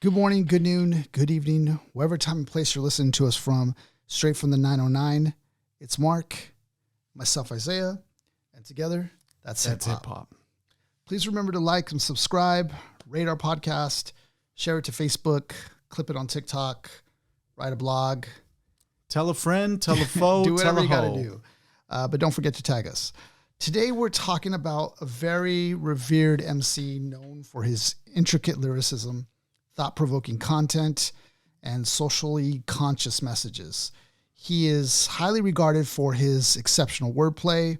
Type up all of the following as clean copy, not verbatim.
Good morning, good noon, good evening, wherever time and place you're listening to us from, straight from the 909. It's Mark, myself, Isaiah, and together, that's hip-hop. Please remember to like and subscribe, rate our podcast, share it to Facebook, clip it on TikTok, write a blog. Tell a friend, tell a foe, do whatever tell a you got to hoe. do. But don't forget to tag us. Today, we're talking about a very revered MC known for his intricate lyricism, thought-provoking content, and socially conscious messages. He is highly regarded for his exceptional wordplay,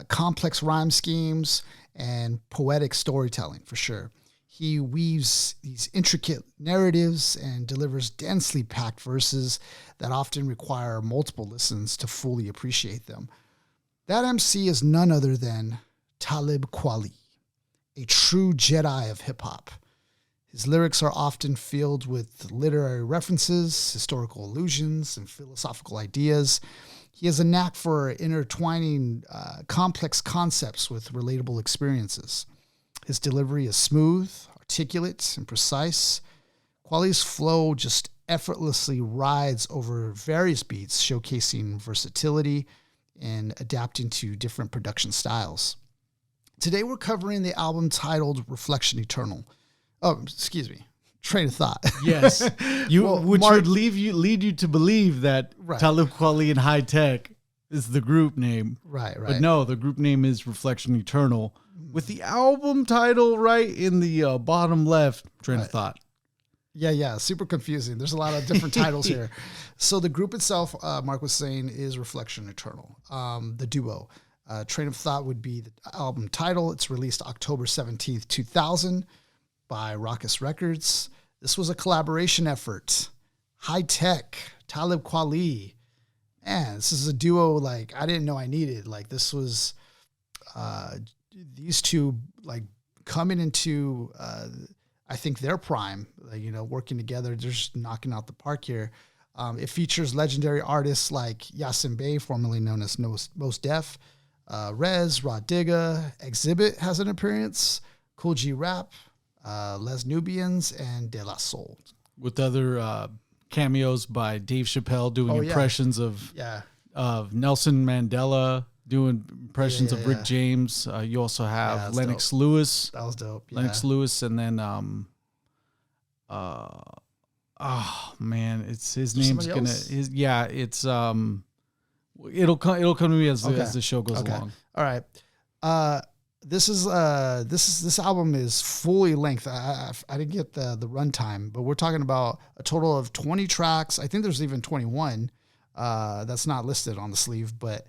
complex rhyme schemes, and poetic storytelling, for sure. He weaves these intricate narratives and delivers densely packed verses that often require multiple listens to fully appreciate them. That MC is none other than Talib Kweli, a true Jedi of hip-hop. His lyrics are often filled with literary references, historical allusions, and philosophical ideas. He has a knack for intertwining complex concepts with relatable experiences. His delivery is smooth, articulate, and precise. Kweli's flow just effortlessly rides over various beats, showcasing versatility and adapting to different production styles. Today we're covering the album titled Reflection Eternal. Oh, excuse me. Train of thought. Yes. Which would lead you to believe that Talib Kweli and High Tech is the group name. Right. But no, the group name is Reflection Eternal, with the album title right in the bottom left. Train of thought. Yeah. Super confusing. There's a lot of different titles here. So the group itself, Mark was saying, is Reflection Eternal. The duo. Train of Thought would be the album title. It's released October 17th, 2000 by Raucous Records. This was a collaboration effort. High Tech, Talib Kweli. Man, this is a duo like I didn't know I needed. Like this was these two like coming into I think their prime, working together. They're just knocking out the park here. It features legendary artists like Yasin Bey, formerly known as Mos Def, Rez, Rod Digga, Exhibit has an appearance, Cool G Rap, Les Nubians, and De La Soul. With other cameos by Dave Chappelle doing impressions of Nelson Mandela, doing impressions of Rick James. You also have Lennox dope. Lewis. That was dope. Yeah. Lennox Lewis, and then oh man, it's his name's gonna it's it'll come to me as the show goes along. All right. This album is fully length. I didn't get the runtime, but we're talking about a total of 20 tracks. I think there's even 21 that's not listed on the sleeve, but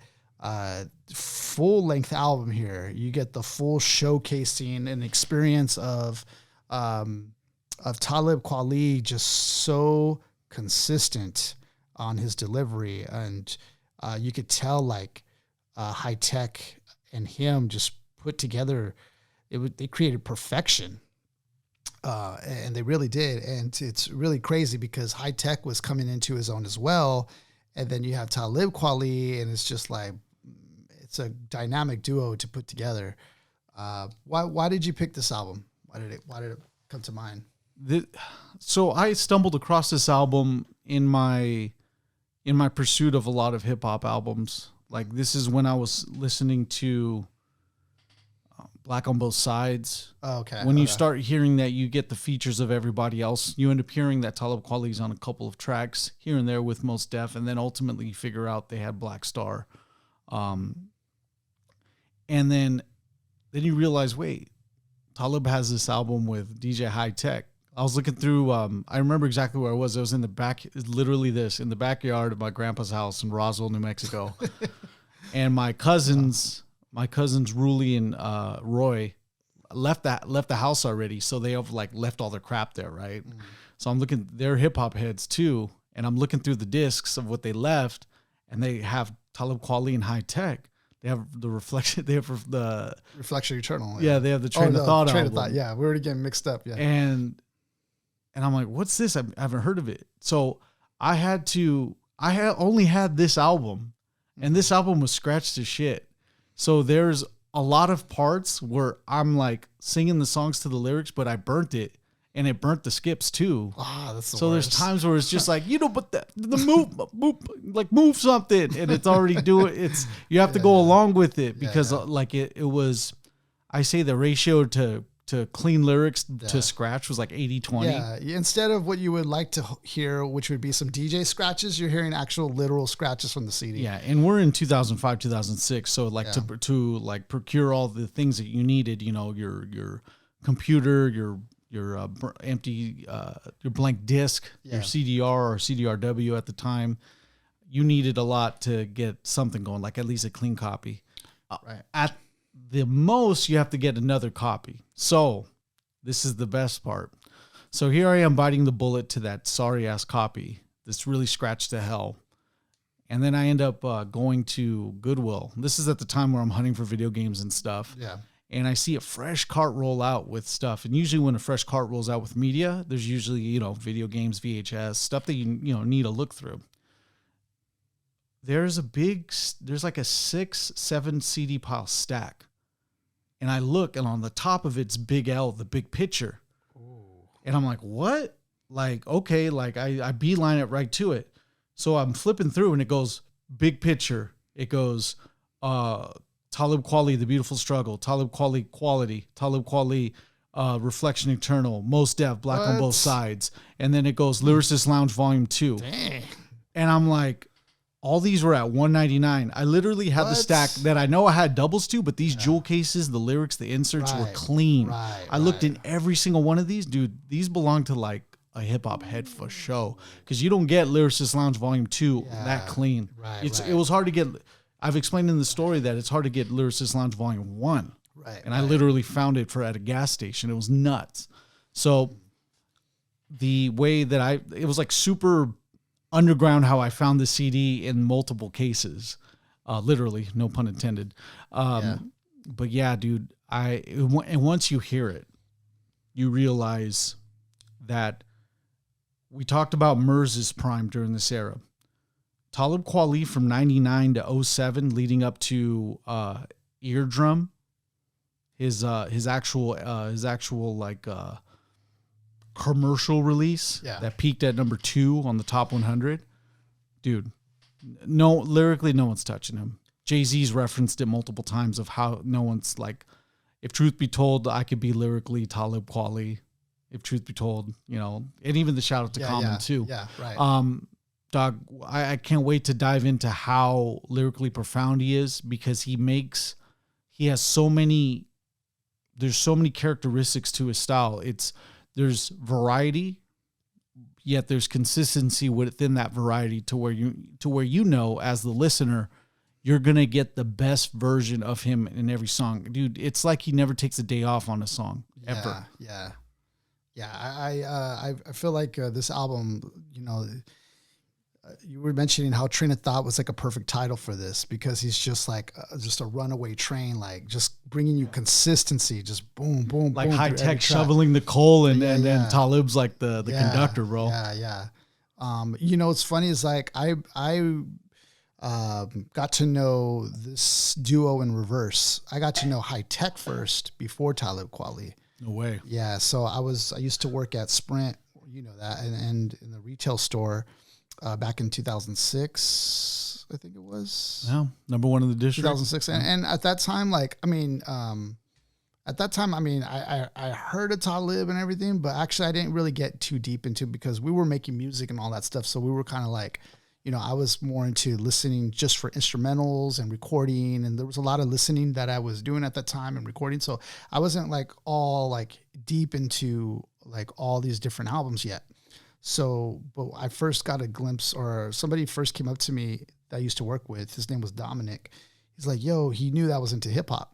full length album here. You get the full showcasing and experience of Talib Kweli, just so consistent on his delivery, and you could tell like High Tech and him just put together, they created perfection, and they really did. And it's really crazy because High Tech was coming into his own as well, and then you have Talib Kweli, and it's just like it's a dynamic duo to put together. Why did you pick this album? Why did it come to mind? So I stumbled across this album in my pursuit of a lot of hip hop albums. Like this is when I was listening to Black on Both Sides. Oh, okay. When you start hearing that you get the features of everybody else, you end up hearing that Talib Kweli's on a couple of tracks here and there with Mos Def, and then ultimately you figure out they had Black Star. And then you realize, wait, Talib has this album with DJ High Tech. I was looking through, I remember exactly where I was. I was in the back, literally in the backyard of my grandpa's house in Roswell, New Mexico. And my cousins, Ruli and Roy, left the house already. So they have like left all their crap there, right? Mm. So I'm looking, they're hip hop heads too. And I'm looking through the discs of what they left, and they have Talib Kweli and High Tech. They have the reflection. They have the Reflection Eternal. Yeah, they have the Train of Thought Train album. of Thought. Yeah, we're already getting mixed up. Yeah, and I'm like, what's this? I haven't heard of it. So I only had this album, and this album was scratched to shit. So there's a lot of parts where I'm like singing the songs to the lyrics, but I burnt it, and it burnt the skips too. Ah, that's the so worst. there's times where it's just like, but the move something, and it's already doing. You have to go along with it because it was. I say the ratio to clean lyrics to scratch was like 80-20. Yeah, instead of what you would like to hear, which would be some DJ scratches, you're hearing actual literal scratches from the CD. Yeah, and we're in 2005, 2006, so to procure all the things that you needed, your computer, your empty your blank disc, your CDR or CDRW at the time, you needed a lot to get something going, like at least a clean copy. Right. At the most, you have to get another copy. So this is the best part. So here I am biting the bullet to that sorry ass copy that's really scratched to hell. And then I end up going to Goodwill. This is at the time where I'm hunting for video games and stuff. Yeah. And I see a fresh cart roll out with stuff. And usually when a fresh cart rolls out with media, there's usually, video games, VHS, stuff that you need to look through. There's like a 6-7 CD pile stack. And I look, and on the top of it's Big L, the big picture. Ooh. And I'm like, what? Like, okay, like I beeline it right to it. So I'm flipping through, and it goes, big picture. It goes, Talib Kweli, The Beautiful Struggle, Talib Kweli, Quality, Talib Kweli, Reflection Eternal, Most Def, Black on Both Sides. And then it goes, Lyricist Lounge Volume 2. Dang. And I'm like, all these were at $199. I literally had the stack that I know I had doubles to, but these jewel cases, the lyrics, the inserts were clean. I looked in every single one of these. Dude, these belong to like a hip hop head for show. Because you don't get Lyricist Lounge Volume 2 that clean. It was hard to get. I've explained in the story that it's hard to get Lyricist Lounge Volume 1. And I literally found it at a gas station. It was nuts. So the way that it was like super underground how I found the CD in multiple cases, literally, no pun intended. But yeah, dude, and once you hear it, you realize that we talked about Merz's prime during this era. Talib Kweli from 99 to 07, leading up to Eardrum, his actual like commercial release that peaked at number 2 on the top 100. Dude, lyrically, no one's touching him. Jay-Z's referenced it multiple times of how no one's like, if truth be told, I could be lyrically Talib Kweli. If truth be told, and even the shout out to Common too. Yeah, right. Dog, I can't wait to dive into how lyrically profound he is, because there's so many characteristics to his style. There's variety, yet there's consistency within that variety to where as the listener, you're going to get the best version of him in every song. Dude, it's like he never takes a day off on a song, ever. Yeah. I feel like this album, you were mentioning how Train of Thought was like a perfect title for this, because he's just like just a runaway train, like just bringing you consistency, just boom, boom, like boom, high tech shoveling the coal, and Talib's like the conductor, bro. Yeah. What's funny is like I got to know this duo in reverse. I got to know High Tech first before Talib Kweli. No way. Yeah, so I used to work at Sprint, that, and in the retail store. Back in 2006, I think it was. Yeah, number 1 in the district. 2006, and at that time, I heard of Talib and everything, but actually I didn't really get too deep into it because we were making music and all that stuff. So we were kind of like, I was more into listening just for instrumentals and recording, and there was a lot of listening that I was doing at that time and recording. So I wasn't like all like deep into like all these different albums yet. So, but I first got a glimpse, or somebody first came up to me that I used to work with. His name was Dominic. He's like, yo, he knew that I was into hip hop.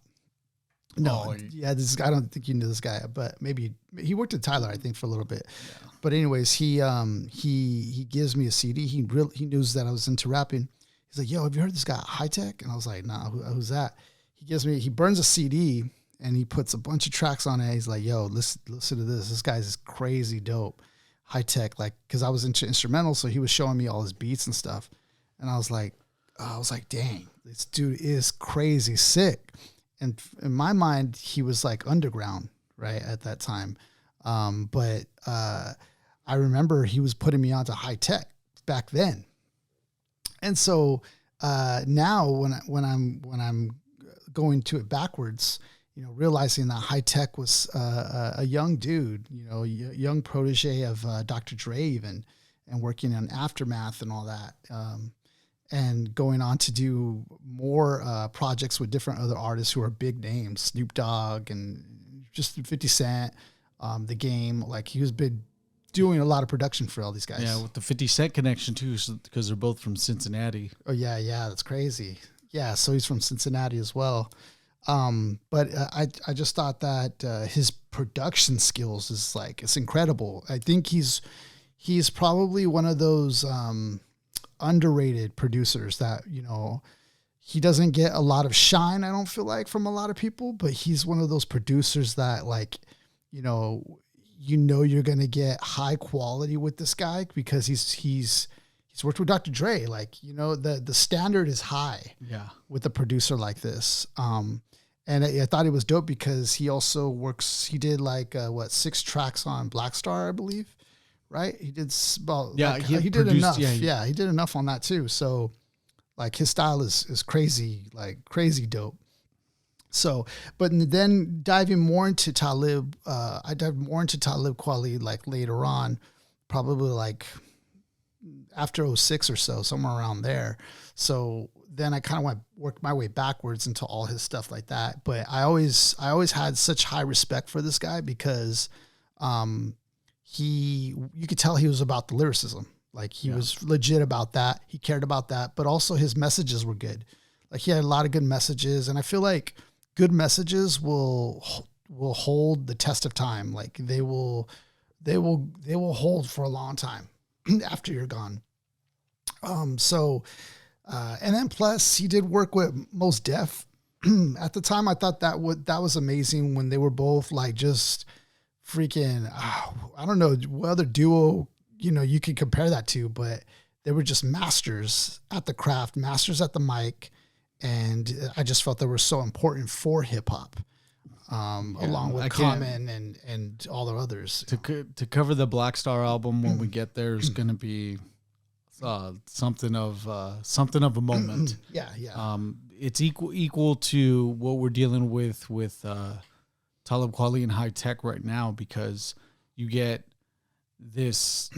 No, this guy, I don't think you knew this guy, but maybe he worked at Tyler, I think, for a little bit. Yeah. But anyways, he gives me a CD. He knows that I was into rapping. He's like, yo, have you heard this guy High Tech? And I was like, nah, who's that? He burns a CD and he puts a bunch of tracks on it. He's like, yo, listen to this. This guy's crazy dope. High Tech, like, because I was into instrumentals, so he was showing me all his beats and stuff, and I was like, dang, this dude is crazy sick. And in my mind, he was like underground, right, at that time. But I remember he was putting me onto high tech back then. And so now when I'm going to it backwards, you know, realizing that high tech was a young dude, you know, young protege of Dr. Dre even, and working on Aftermath and all that. And going on to do more projects with different other artists who are big names, Snoop Dogg and just 50 Cent, The Game. Like he was been doing a lot of production for all these guys. Yeah, with the 50 Cent connection too, because they're both from Cincinnati. Oh yeah, that's crazy. Yeah, so he's from Cincinnati as well. But I just thought that his production skills is like, it's incredible. I think he's probably one of those underrated producers that, you know, he doesn't get a lot of shine, I don't feel like, from a lot of people, but he's one of those producers that, like, you know you're going to get high quality with this guy because he's worked with Dr. Dre. Like, you know, the standard is high with a producer like this. And I thought it was dope because he also he did like 6 tracks on Black Star, I believe. Right. He did about, he did enough. Yeah. He did enough on that too. So like his style is crazy, like crazy dope. So, but then diving more into Talib, I dived more into Talib Kweli like later on, probably like after 06 or so, somewhere around there. So then I kind of worked my way backwards into all his stuff like that. But I always had such high respect for this guy because you could tell he was about the lyricism. Like he was legit about that. He cared about that, but also his messages were good. Like he had a lot of good messages, and I feel like good messages will hold the test of time. Like they will hold for a long time after you're gone. And then plus he did work with Mos Def. At the time I thought that was amazing when they were both like just freaking, I don't know what other duo, you know, you could compare that to, but they were just masters at the craft, masters at the mic. And I just felt they were so important for hip hop, along with Common and all the others. To cover the Black Star album when we get there is going to be something of a moment. Yeah. It's equal to what we're dealing with Talib Kweli and high tech right now, because you get this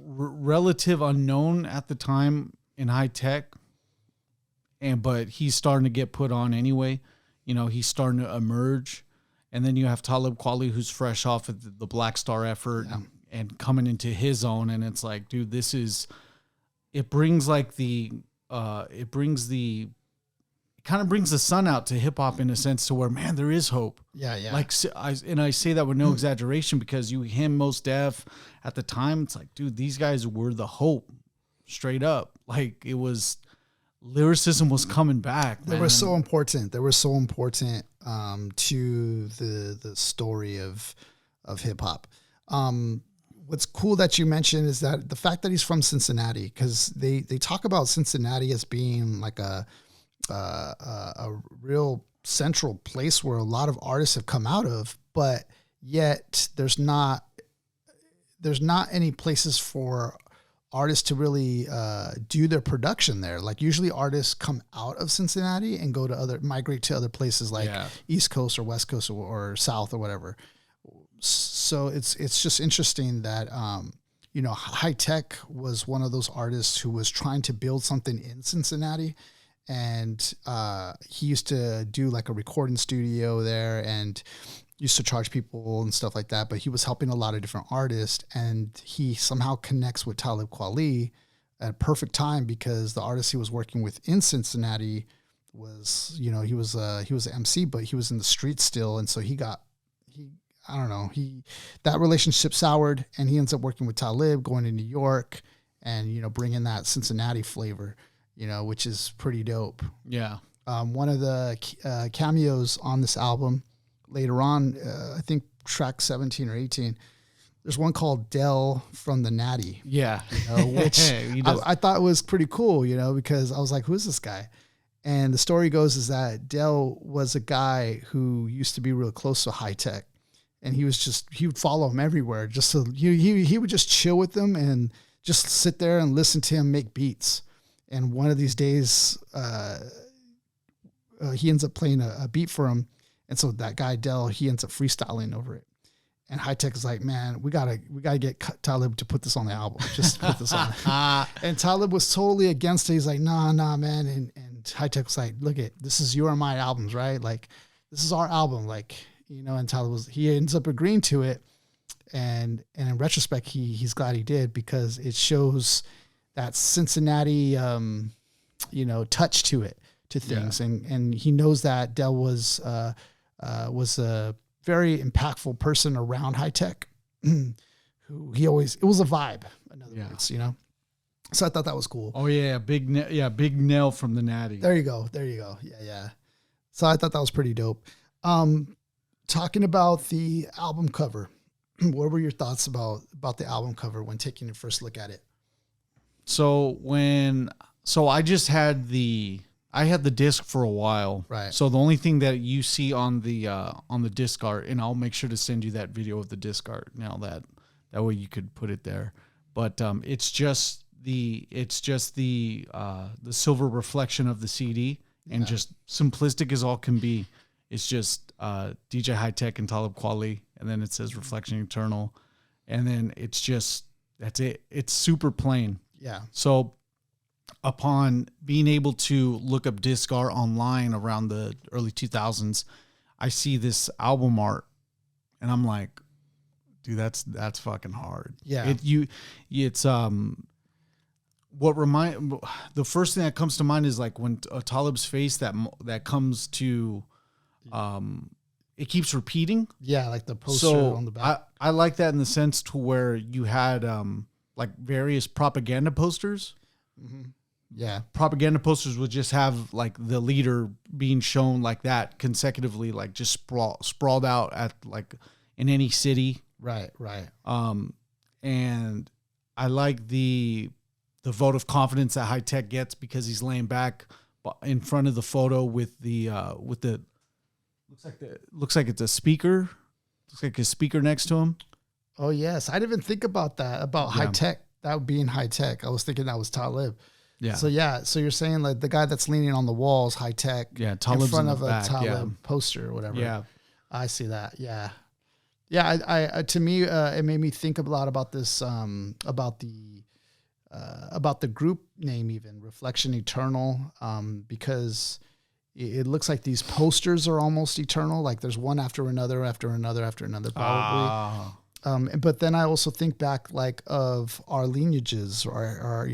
relative unknown at the time in high tech. But he's starting to get put on anyway. You know, he's starting to emerge. And then you have Talib Kweli, who's fresh off of the Black Star effort and coming into his own. And it's like, dude, it kind of brings the sun out to hip hop in a sense to where, man, there is hope. Yeah. Like, I say that with no exaggeration, because Mos Def at the time, it's like, dude, these guys were the hope straight up. Like it was, lyricism was coming back. They were so important. They were so important to the story of hip hop. What's cool that you mentioned is that the fact that he's from Cincinnati, because they talk about Cincinnati as being like a real central place where a lot of artists have come out of, but yet there's not any places for artists to really do their production there. Like usually artists come out of Cincinnati and migrate to other places like East Coast or West Coast or South or whatever. So it's just interesting that, you know, High Tech was one of those artists who was trying to build something in Cincinnati. And he used to do like a recording studio there and used to charge people and stuff like that. But he was helping a lot of different artists, and he somehow connects with Talib Kweli at a perfect time, because the artist he was working with in Cincinnati was, you know, he was an MC, but he was in the streets still. And so that relationship soured, and he ends up working with Talib, going to New York and, you know, bringing that Cincinnati flavor, you know, which is pretty dope. Yeah. One of the cameos on this album later on, I think track 17 or 18, there's one called Dell from the Natty. Yeah. You know, which I thought was pretty cool, you know, because I was like, who's this guy? And the story goes is that Dell was a guy who used to be real close to High Tech. and he would follow him everywhere. Just so he would just chill with them and just sit there and listen to him make beats. And one of these days, he ends up playing a beat for him. And so that guy, Dell, he ends up freestyling over it. And High Tech is like, man, we gotta get Talib to put this on the album. Just put this on. And Talib was totally against it. He's like, nah, man. And High Tech was like, look this is your and my albums, right? Like, this is our album. Like, and Talib he ends up agreeing to it. And in retrospect, he's glad he did, because it shows that Cincinnati, touch to things. Yeah. And he knows that Dell was a very impactful person around High Tech, who it was a vibe, in other words, So I thought that was cool. Oh yeah. Big Nell from the Natty. There you go. Yeah. So I thought that was pretty dope. Talking about the album cover, what were your thoughts about the album cover when taking a first look at it? So I just had I had the disc for a while. Right. So the only thing that you see on the disc art, and I'll make sure to send you that video of the disc art now, that way you could put it there. But it's just the silver reflection of the CD, and just simplistic as all can be. It's just DJ High Tech and Talib Kweli, and then it says Reflection Eternal, and then that's it. It's super plain. Yeah. So upon being able to look up disc art online around the early 2000s, I see this album art, and I'm like, dude, that's fucking hard. Yeah. The first thing that comes to mind is like when Talib's face that comes to, it keeps repeating. Yeah, like the poster on the back. I like that in the sense to where you had like various propaganda posters. Mm-hmm. Yeah, propaganda posters would just have like the leader being shown like that consecutively, like just sprawled out at like in any city. Right. And I like the vote of confidence that High Tech gets, because he's laying back in front of the photo with the looks like it's a speaker. Looks like a speaker next to him. Oh yes, I didn't even think about that, about High Tech. That would be in High Tech. I was thinking that was Talib. Yeah. So you're saying like the guy that's leaning on the wall is High Tech. Yeah, Talib's in front of back, a Talib poster or whatever. Yeah, I see that. Yeah. I to me, it made me think a lot about this, about the group name, even Reflection Eternal, because it looks like these posters are almost eternal. Like there's one after another, probably. But then I also think back like of our lineages, or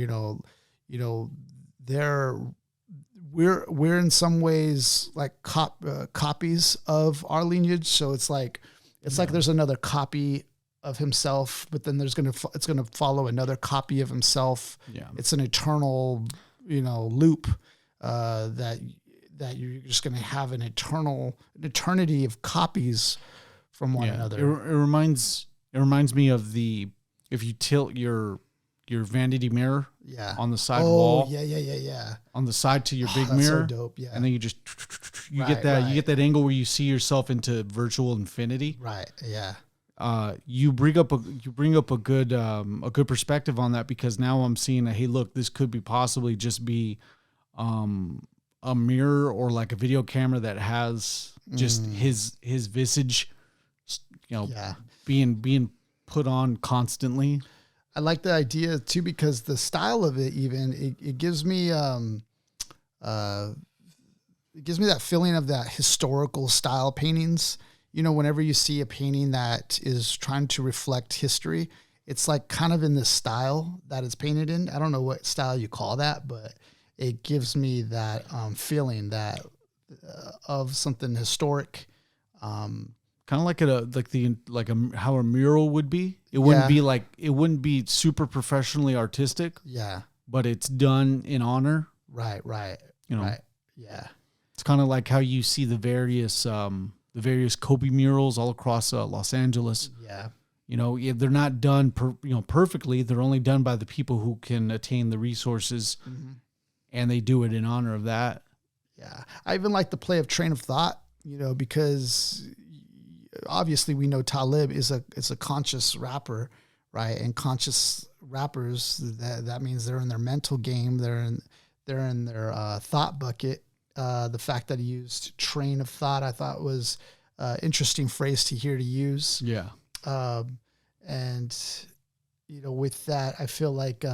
we're in some ways like copies of our lineage. So it's like there's another copy of himself, but then it's gonna follow another copy of himself. Yeah, it's an eternal loop that you're just gonna have an eternity of copies from one another. It reminds me of if you tilt your vanity mirror on the side wall. Yeah. On the side to your big mirror. So dope, yeah. And then you just you get that angle where you see yourself into virtual infinity. Right. Yeah. You bring up a good perspective on that, because now I'm seeing that, hey, look, this could be possibly just be a mirror or like a video camera that has just his visage, being put on constantly. I like the idea too, because the style of it, even it gives me that feeling of that historical style paintings. Whenever you see a painting that is trying to reflect history, it's like kind of in the style that it's painted in. I don't know what style you call that, but it gives me that feeling that of something historic. Kind of like how a mural would be. It wouldn't be super professionally artistic. Yeah, but it's done in honor. Right. Right. Yeah. It's kind of like how you see the various Kobe murals all across Los Angeles. Yeah. They're not done perfectly. They're only done by the people who can attain the resources, and they do it in honor of that. Yeah. I even like the play of train of thought, because obviously we know Talib is a conscious rapper, right? And conscious rappers, that means they're in their mental game, they're in their thought bucket. The fact that he used train of thought, I thought was interesting phrase to hear to use. Yeah. And with that, I feel like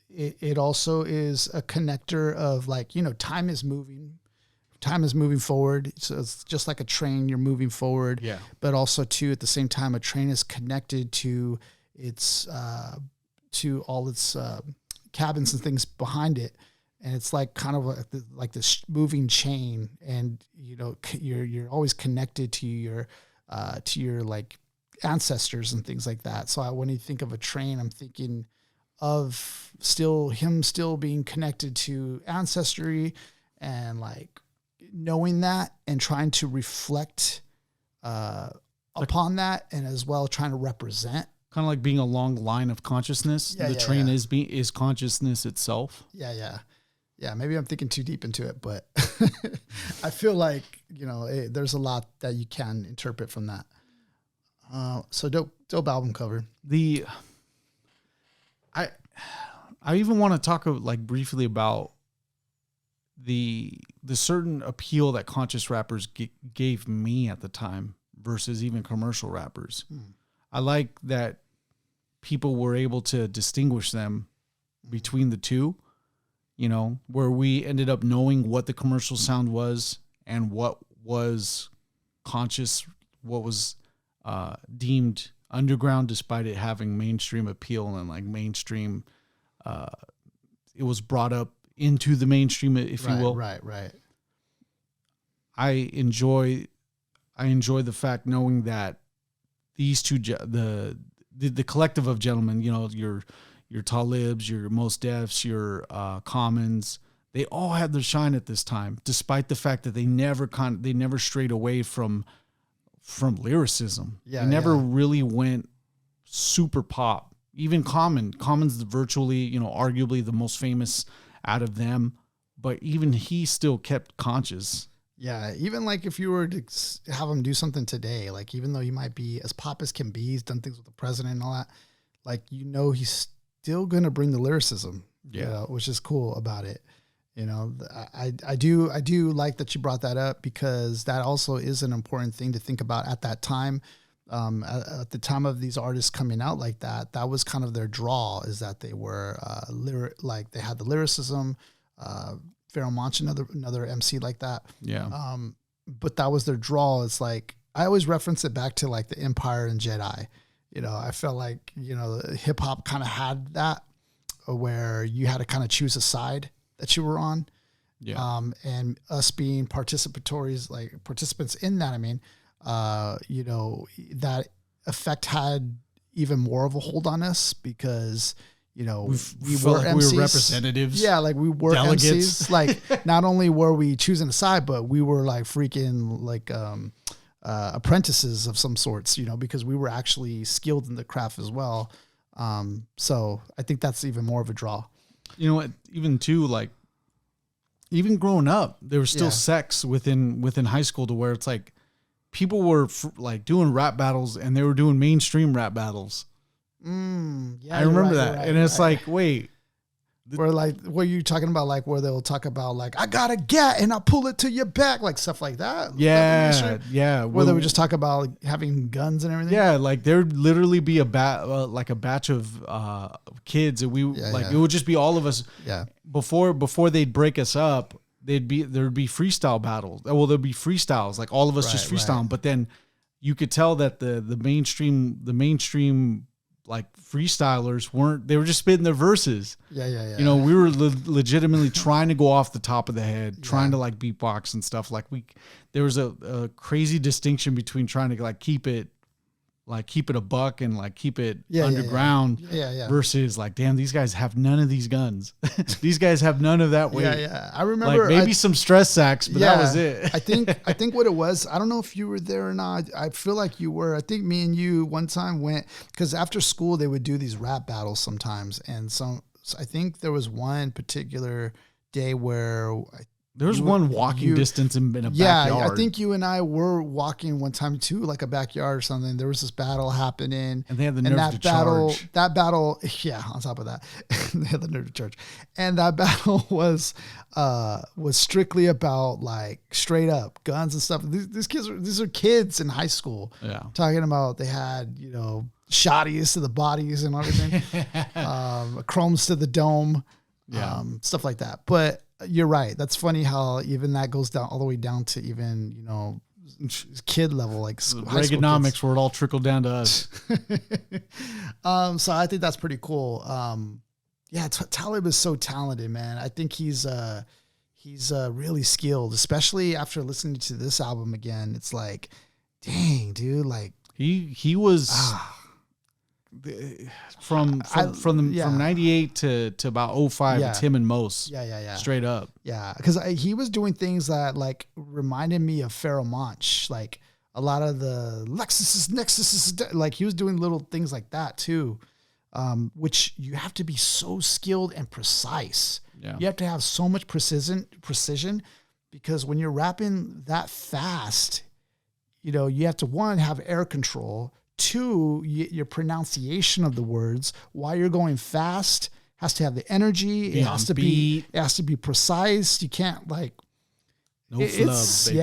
it also is a connector of like, time is moving forward. So it's just like a train, you're moving forward. Yeah. But also too, at the same time, a train is connected to its to all its cabins and things behind it. And it's like kind of like this moving chain, and you're always connected to your like ancestors and things like that. So when you think of a train, I'm thinking of him still being connected to ancestry, and like knowing that and trying to reflect upon that, and as well trying to represent. Kind of like being a long line of consciousness. The train is consciousness itself. Yeah, maybe I'm thinking too deep into it, but I feel like, there's a lot that you can interpret from that. So dope album cover. I even want to talk like briefly about the certain appeal that conscious rappers gave me at the time versus even commercial rappers. I like that people were able to distinguish them between the two. Where we ended up knowing what the commercial sound was and what was conscious, what was deemed underground, despite it having mainstream appeal and like mainstream. It was brought up into the mainstream, if you will. Right. I enjoy the fact knowing that these two, the collective of gentlemen, your Talibs, your Mos Defs, your Commons, they all had their shine at this time, despite the fact that they never strayed away from lyricism. They never really went super pop. Even Common's virtually, arguably the most famous out of them, but even he still kept conscious. Yeah, even like if you were to have him do something today, like even though he might be as pop as can be, he's done things with the president and all that, like he's still going to bring the lyricism, which is cool about it. I do like that you brought that up, because that also is an important thing to think about at that time. At the time of these artists coming out like that, that was kind of their draw, is that they were like they had the lyricism. Pharaoh Monch, another MC like that. Yeah. But that was their draw. It's like, I always reference it back to like the Empire and Jedi. I felt like, hip hop kind of had that, where you had to kind of choose a side that you were on. Yeah. And us being participants in that, that effect had even more of a hold on us, because, we were like MCs. We were representatives. Yeah, like we were delegates. MCs. Like, not only were we choosing a side, but we were like freaking like apprentices of some sorts, because we were actually skilled in the craft as well. So I think that's even more of a draw. You know what? Even too, like, even growing up, there was still sects within high school, to where it's like people were like doing rap battles, and they were doing mainstream rap battles. I remember that. Right, and it's like, wait. Where like, what are you talking about? Like where they'll talk about like, I got a gat and I pull it to your back, like stuff like that. Yeah. Where they would just talk about like, having guns and everything. Yeah, like there'd literally be a batch of kids, and it would just be all of us. Yeah. Before they'd break us up, there'd be freestyle battles. Well, there'd be freestyles, like all of us just freestyling. But then you could tell that the mainstream like freestylers they were just spitting their verses. Yeah. We were legitimately trying to go off the top of the head, trying to like beatbox and stuff. Like there was a crazy distinction between trying to like keep it a buck and like keep it underground versus like, damn, these guys have none of these guns. These guys have none of that weight. Yeah. I remember like maybe some stress sacks, but that was it. I think what it was, I don't know if you were there or not. I feel like you were. I think me and you one time went, because after school they would do these rap battles sometimes. And so I think there was one particular day where There's one walking distance in a yeah, backyard. I think you and I were walking one time too, like a backyard or something. There was this battle happening, and they had the nerve to charge. That battle, yeah. On top of that, they had the nerve to charge, and that battle was strictly about like straight up guns and stuff. These are kids in high school, yeah, talking about they had shotties to the bodies and everything, chromes to the dome, stuff like that. But you're right. That's funny how even that goes down all the way down to even, kid level, like Reaganomics, where it all trickled down to us. So I think that's pretty cool. Talib is so talented, man. I think he's really skilled, especially after listening to this album again. It's like, dang, dude, like he was from 98 to about 05. It's him and Mos. Yeah. Straight up. Yeah, because he was doing things that like reminded me of Pharoah Monch, like a lot of the Nexus, like he was doing little things like that too, which you have to be so skilled and precise. Yeah. You have to have so much precision, because when you're rapping that fast, you have to, one, have air control. Two, your pronunciation of the words while you're going fast has to have the energy. It has to be precise. You can't like flub, baby.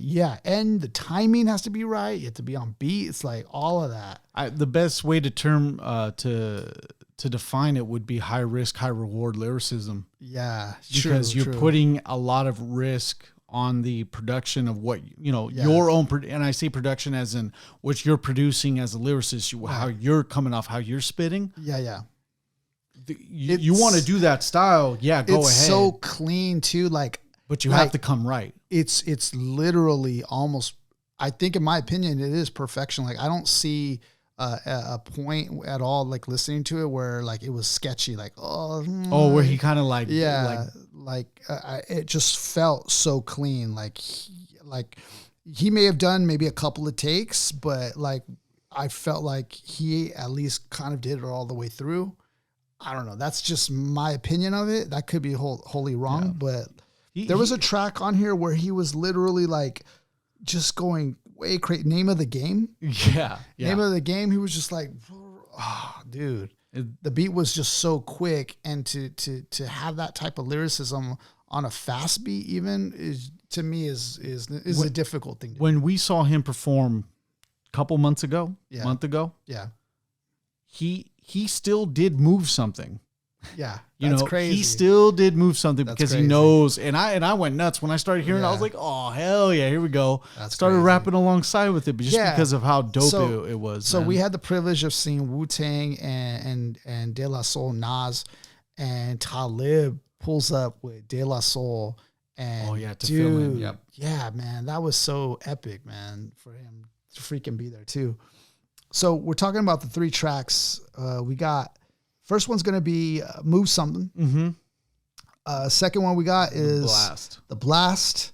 Yeah. And the timing has to be right. You have to be on beat. It's like all of that. The best way to to define it would be high risk, high reward lyricism. Yeah, because you're putting a lot of risk on the production of what, your own, and I say production as in what you're producing as a lyricist, how you're coming off, how you're spitting. Yeah. You want to do that style. Yeah, go ahead. It's so clean too. But you have to come right. It's literally almost, I think in my opinion, it is perfection. Like I don't see a point at all, like listening to it where like it was sketchy, like, where he kind of like, it just felt so clean. Like he may have done maybe a couple of takes, but like I felt like he at least kind of did it all the way through. I don't know. That's just my opinion of it. That could be wholly wrong, but there was a track on here where he was literally like just going way crazy. Name of the Game. Yeah. Name of the Game. He was just like, dude. The beat was just so quick, and to have that type of lyricism on a fast beat even is, to me, is a difficult thing. When we saw him perform a couple month ago, he still did move something. Yeah, that's crazy. He still did move something because he knows. And I went nuts when I started hearing it. I was like, oh, hell yeah, here we go. Started rapping alongside with it, but just because of how dope it was. So we had the privilege of seeing Wu-Tang and De La Soul Nas, and Talib pulls up with De La Soul. And to film him. Yep. Yeah, man, that was so epic, man, for him to freaking be there too. So we're talking about the 3 tracks. We got, first one's going to be Move Something. Mm-hmm. Second one we got is The Blast.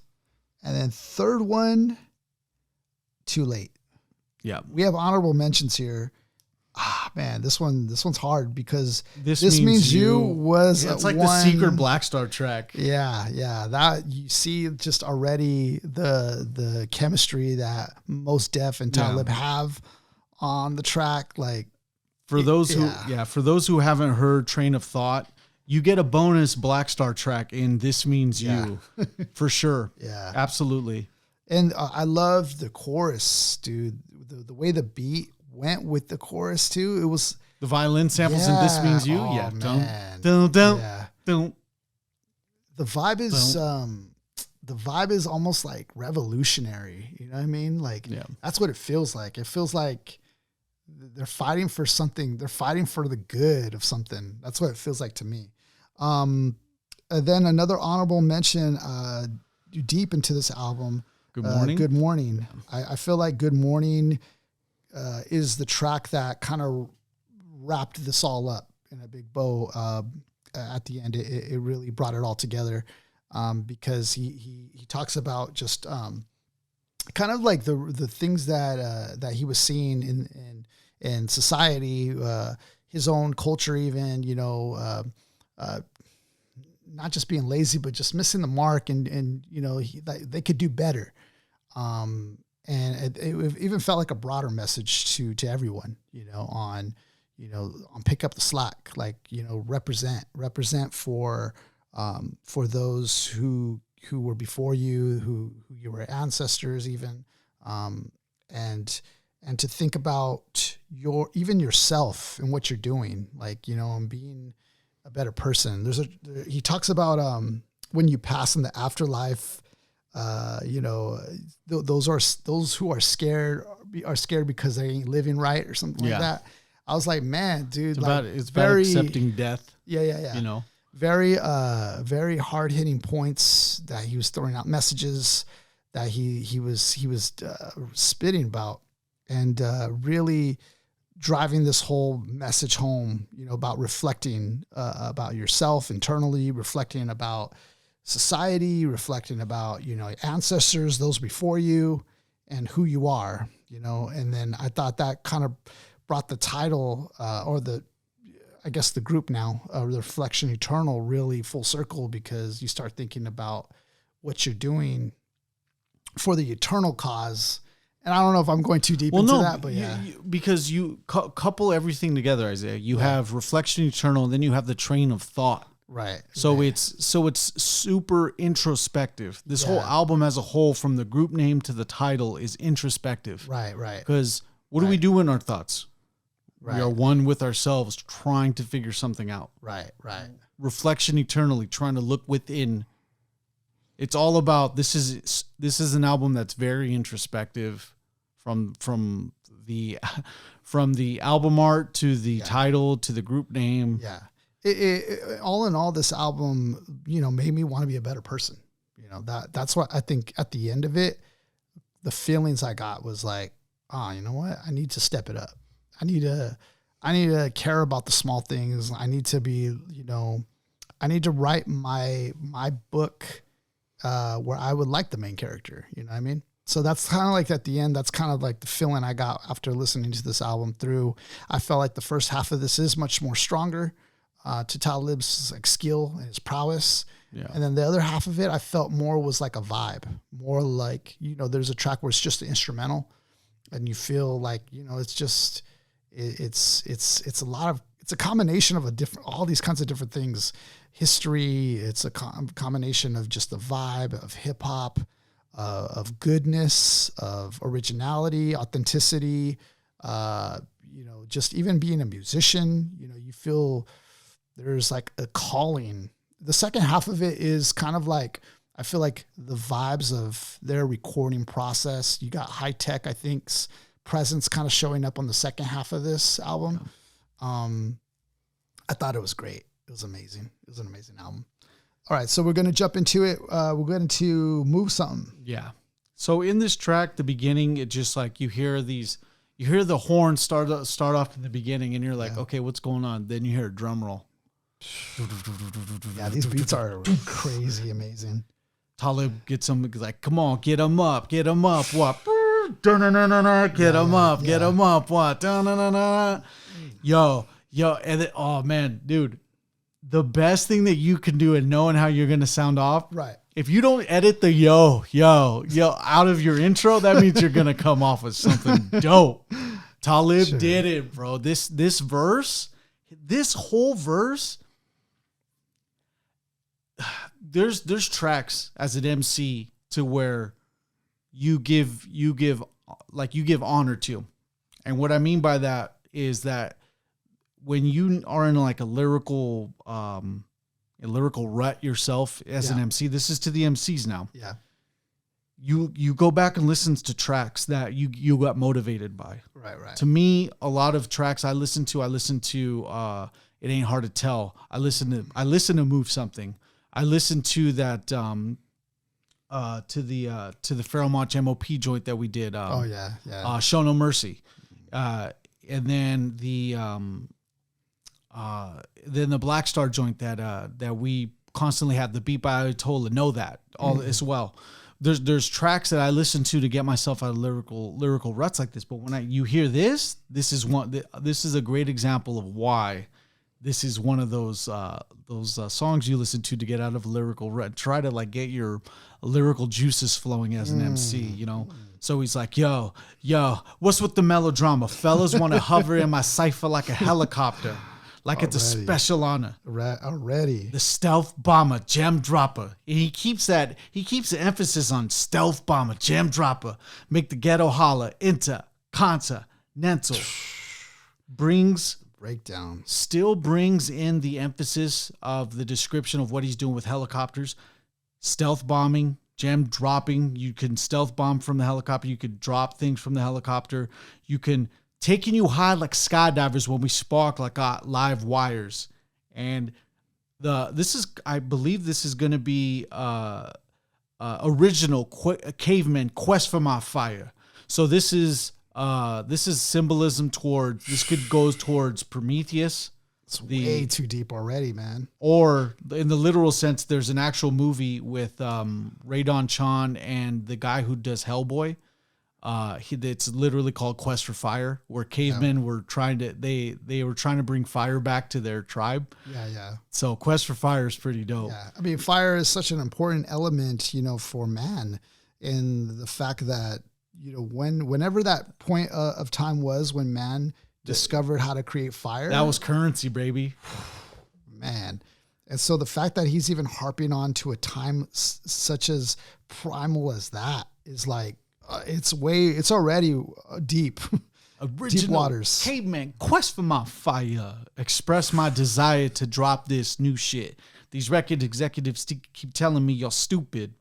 And then third one, Too Late. Yeah. We have honorable mentions here. Man, this one's hard because This Means You was it's like the secret Black Star track. Yeah. That you see just already the chemistry that Mos Def and Talib have on the track. Like, for those who haven't heard Train of Thought, you get a bonus Black Star track in This Means You for sure. Yeah, absolutely. And I love the chorus, dude. The way the beat went with the chorus too. It was the violin samples in This Means You. Oh, yeah, man. Don't. The vibe is the vibe is almost like revolutionary. You know what I mean? Like that's what it feels like. It feels like they're fighting for something. They're fighting for the good of something. That's what it feels like to me. And then another honorable mention, deep into this album, Good Morning. Good Morning. I feel like Good Morning is the track that kind of wrapped this all up in a big bow. At the end, it really brought it all together, because he talks about just kind of like the things that he was seeing in society, his own culture, even, not just being lazy, but just missing the mark, and you know, they could do better. And it even felt like a broader message to everyone, you know, on pick up the slack, like, you know, represent for those who were before you, who you were ancestors even, and to think about yourself and what you're doing, like, you know, and being a better person. He talks about when you pass in the afterlife, you know, those who are scared because they ain't living right or something like that. I was like, man, dude, it's about accepting death. Yeah. You know, very hard hitting points that he was throwing out, messages that he was spitting about, and really driving this whole message home, you know, about reflecting about yourself internally, reflecting about society, reflecting about, you know, ancestors, those before you, and who you are, you know. And then I thought that kind of brought the title I guess the group now, the Reflection Eternal, really full circle, because you start thinking about what you're doing for the eternal cause. And I don't know if I'm going too deep into that, but because you couple everything together, Isaiah. You have Reflection Eternal, and then you have the train of thought. Right. So it's super introspective. This whole album as a whole, from the group name to the title, is introspective. Right. Because what do we do in our thoughts? Right. We are one with ourselves, trying to figure something out. Right. Reflection eternally, trying to look within. It's all about, this is an album that's very introspective, from the album art to the title to the group name. Yeah. It, all in all, this album, you know, made me want to be a better person. You know, that's what I think at the end of it, the feelings I got was like, you know what? I need to step it up. I need to care about the small things. I need to be, you know, I need to write my book where I would like the main character. You know what I mean? So that's kind of like at the end, that's kind of like the feeling I got after listening to this album through. I felt like the first half of this is much more stronger to Talib's like skill and his prowess. Yeah. And then the other half of it, I felt more was like a vibe, more like, you know, there's a track where it's just an instrumental, and you feel like, you know, it's just, it's a combination of all these kinds of different things. History. It's a combination of just the vibe of hip hop, of goodness, of originality, authenticity, you know, just even being a musician, you know, you feel there's like a calling. The second half of it is kind of like, I feel like the vibes of their recording process. You got High Tech, I think's presence kind of showing up on the second half of this album. I thought it was great. It was amazing. It was an amazing album. All right, so we're going to jump into it. We're going to move something. Yeah. So in this track, the beginning, it just like you hear the horn start off in the beginning, and you're like, okay, what's going on? Then you hear a drum roll. Yeah, these beats are crazy amazing. Talib gets them, like, come on, get them up, what? Get them up, what? Yo, and then, oh man, dude, the best thing that you can do in knowing how you're gonna sound off, right? If you don't edit the yo out of your intro, that means you're gonna come off with something dope. Talib did it, bro. This whole verse. There's tracks as an MC to where you give honor to. And what I mean by that is that when you are in like a lyrical rut yourself as an MC, this is to the MCs now. Yeah. You go back and listen to tracks that you got motivated by. Right. To me, a lot of tracks I listen to It Ain't Hard to Tell. I listen to Move Something. I listened to that to the Fairmont MOP joint that we did. Show No Mercy, and then the Black Star joint that we constantly have, the Beat by Ayatollah, know that all as well. There's tracks that I listen to get myself out of lyrical ruts like this. But when you hear this is a great example of why this is one of those songs you listen to get out of lyrical try to like get your lyrical juices flowing as an MC, you know. So he's like, yo, what's with the melodrama? Fellas want to hover in my cipher like a helicopter, like it's a special honor. Already. The stealth bomber, gem dropper. And he keeps the emphasis on stealth bomber, gem dropper. Make the ghetto holler, intercontinental. Still brings in the emphasis of the description of what he's doing with helicopters. Stealth bombing, gem dropping. You can stealth bomb from the helicopter. You could drop things from the helicopter. You can taking you high like skydivers when we spark like live wires. And I believe this is going to be original caveman quest for my fire. So this is symbolism goes towards Prometheus. It's way too deep already, man. Or in the literal sense, there's an actual movie with Radon Chan and the guy who does Hellboy. It's literally called Quest for Fire, where cavemen were trying to bring fire back to their tribe. Yeah. So Quest for Fire is pretty dope. Yeah, I mean, fire is such an important element, you know, for man, in the fact that, you know, whenever that point of time was when man discovered how to create fire. That was currency, baby. Man. And so the fact that he's even harping on to a time such as primal as that is like, it's already deep. Deep waters. Caveman, quest for my fire. Express my desire to drop this new shit. These record executives keep telling me you're stupid.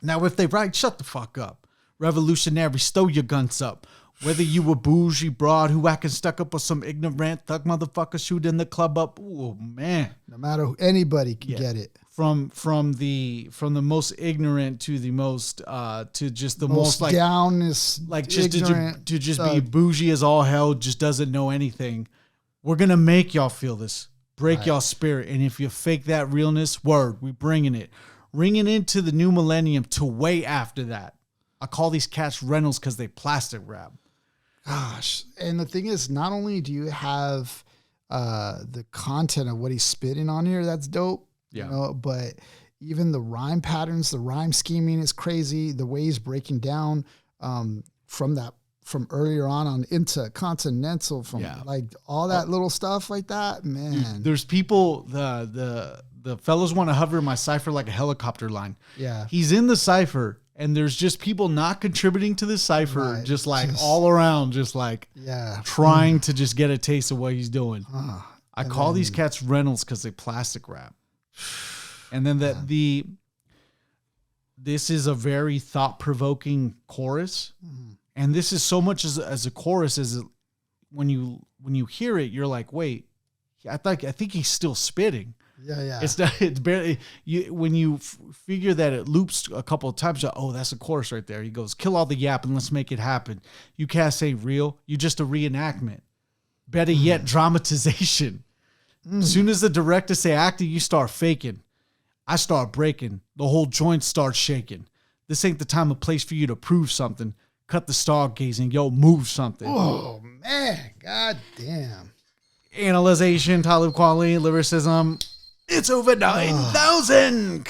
Now, if they right, shut the fuck up. Revolutionary, stow your guns up. Whether you a bougie broad who acting stuck up or some ignorant thug motherfucker shooting the club up. Oh man. No matter who, anybody can get it. From the most ignorant to the most to just the most like down is like just to just be bougie as all hell, just doesn't know anything. We're gonna make y'all feel this, break y'all spirit, and if you fake that realness, we bringing it, ringing into the new millennium to way after that. I call these cats rentals because they plastic wrap. Gosh, and the thing is, not only do you have the content of what he's spitting on here, that's dope. Yeah. You know, but even the rhyme patterns, the rhyme scheming is crazy. The way he's breaking down from earlier on into continental, like all that little stuff like that, man. Dude, there's people, the fellows want to hover my cipher like a helicopter line. Yeah. He's in the cipher and there's just people not contributing to the cipher, just all around, just like trying to just get a taste of what he's doing. I call these cats rentals because they plastic wrap. And then this is a very thought-provoking chorus. Mm-hmm. And this is so much as a chorus as when you hear it, you're like, wait, I think he's still spitting. Yeah. It's barely when you figure that it loops a couple of times. Oh, that's a chorus right there. He goes, kill all the yap and let's make it happen. You can't say real. You're just a reenactment. Better yet, dramatization. As soon as the director say acting, you start faking. I start breaking. The whole joint starts shaking. This ain't the time or place for you to prove something. Cut the stargazing. Yo, move something. Oh, man. God damn. Analyzation, Talib Kweli, lyricism. It's over 9,000.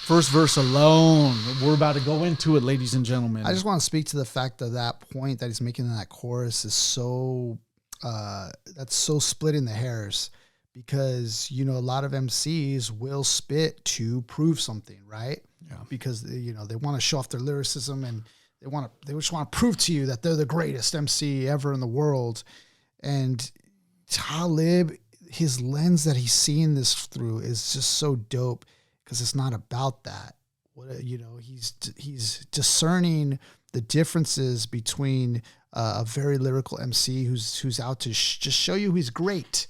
First verse alone. We're about to go into it, ladies and gentlemen. I just want to speak to the fact that point that he's making in that chorus is so... that's so splitting the hairs, because, you know, a lot of MCs will spit to prove something, right? Yeah. Because, you know, they want to show off their lyricism and they just want to prove to you that they're the greatest MC ever in the world. And Talib, his lens that he's seeing this through is just so dope, because it's not about that. You know, he's discerning the differences between a very lyrical MC who's out to just show you he's great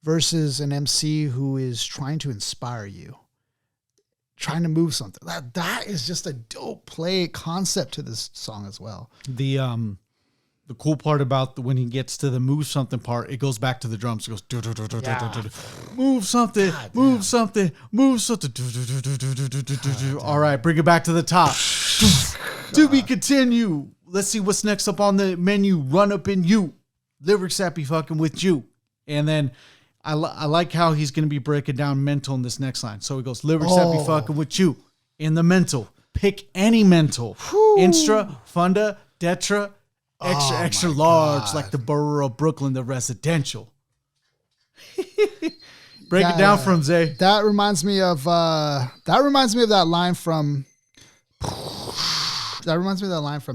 versus an MC who is trying to inspire you, trying to move something. That is just a dope play concept to this song as well. The cool part about when he gets to the move something part, it goes back to the drums. It goes move something, move something, move something. All right, bring it back to the top. To be continue. Let's see what's next up on the menu. Run up in you. lyrics that be fucking with you. And then I like how he's going to be breaking down mental in this next line. So he goes, lyrics that be fucking with you in the mental. Pick any mental. Instra, funda, detra, extra large, God. Like the borough of Brooklyn, the residential. Break it down from Zay. That reminds me of that line from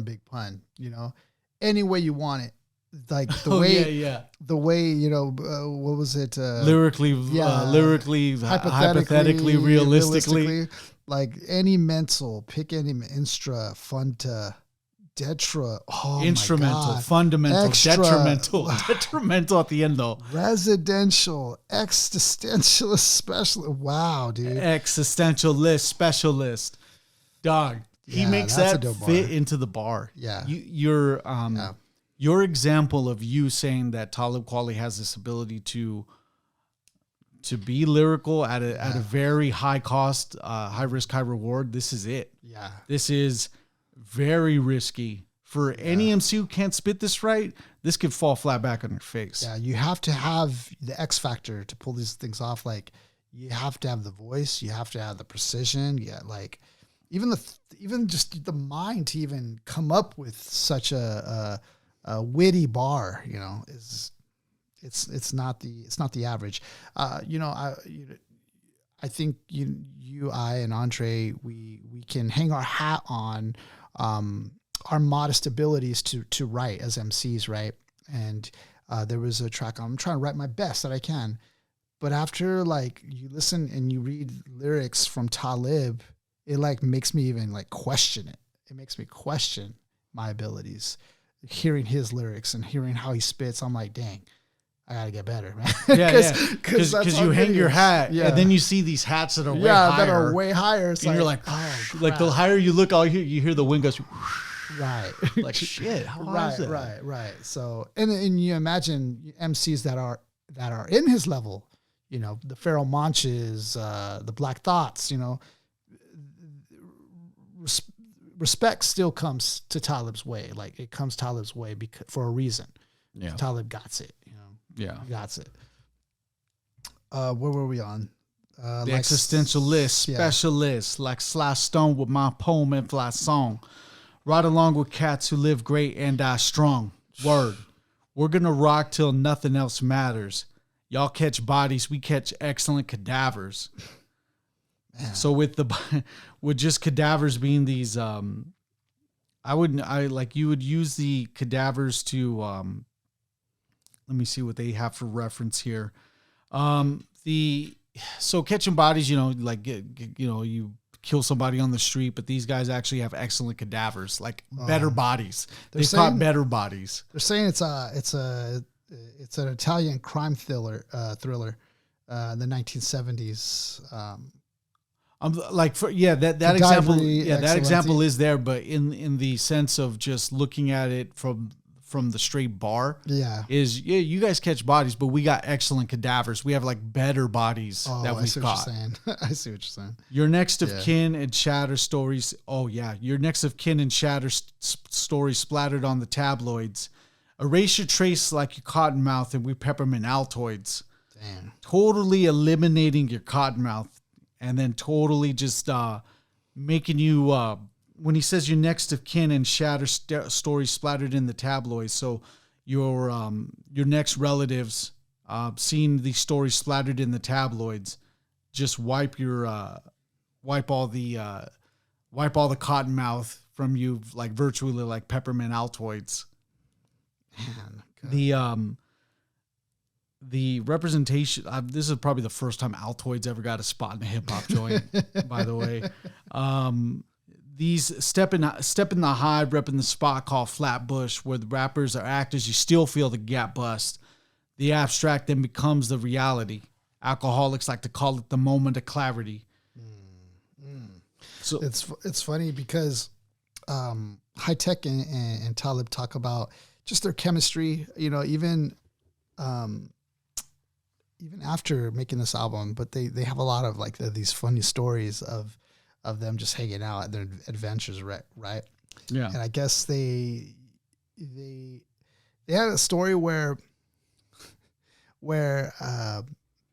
Big Pun, you know, any way you want it. Like the way, you know, what was it? Lyrically, hypothetically, realistically. Like any mental, pick any instra, funda, detra. Oh, instrumental, my God. fundamental, Extra. detrimental at the end though. Residential, existentialist, specialist. Wow, dude. Existentialist, specialist. Dog. He makes that fit into the bar. Yeah. Your example of you saying that Talib Kweli has this ability to be lyrical at a very high cost, high risk, high reward. This is it. Yeah. This is very risky for any MC who can't spit this right. This could fall flat back on your face. Yeah. You have to have the X factor to pull these things off. Like you have to have the voice, you have to have the precision. Yeah. Like even just the mind to even come up with such a witty bar, you know, it's not the average. You know, I think I and Andre, we can hang our hat on our modest abilities to write as MCs, right? And there was a track, I'm trying to write my best that I can, but after like you listen and you read lyrics from Talib, it like makes me even like question it. It makes me question my abilities. Hearing his lyrics and hearing how he spits, I'm like, dang, I gotta get better, man. Because you hang your hat, and then you see these hats that are way higher. That are way higher. It's and you're like, like the higher you look, you hear the wind goes, right? Like shit. How high is that? Right. So, and you imagine MCs that are in his level, you know, the Pharoah Monches, the Black Thoughts, you know. Respect still comes to Talib's way. Like it comes Talib's way for a reason. Yeah. Talib got it, you know. Yeah. He got it. Where were we on? The existentialist, specialist, like Sly Stone with my poem and fly song. Right along with cats who live great and die strong. Word. We're going to rock till nothing else matters. Y'all catch bodies, we catch excellent cadavers. Man. So with just cadavers being these, you would use the cadavers to, let me see what they have for reference here. So catching bodies, you know, like, you kill somebody on the street, but these guys actually have excellent cadavers, like better bodies. They've caught better bodies. They're saying it's an Italian crime thriller, in the 1970s. That example is there, but in the sense of just looking at it from the straight bar, you guys catch bodies, but we got excellent cadavers. We have like better bodies that we've got. I see what you're saying. Your next of kin and shatter stories. Oh yeah, your next of kin and shatter stories splattered on the tabloids. Erase your trace like your cottonmouth, and we peppermint Altoids. Damn. Totally eliminating your cottonmouth. And then totally just making you, when he says your next of kin and shatter stories splattered in the tabloids. So your next relatives, seeing these stories splattered in the tabloids, just wipe all the cottonmouth from you, like virtually like peppermint Altoids. Man, God. The representation, this is probably the first time Altoids ever got a spot in a hip hop joint, by the way. These step in the hive, repping the spot called Flatbush, where the rappers are actors, you still feel the gap bust. The abstract then becomes the reality. Alcoholics like to call it the moment of clarity. So it's funny because High Tech and Talib talk about just their chemistry, you know, even after making this album, but they have a lot of like these funny stories of them just hanging out at their adventures, right? Yeah. And I guess they they had a story where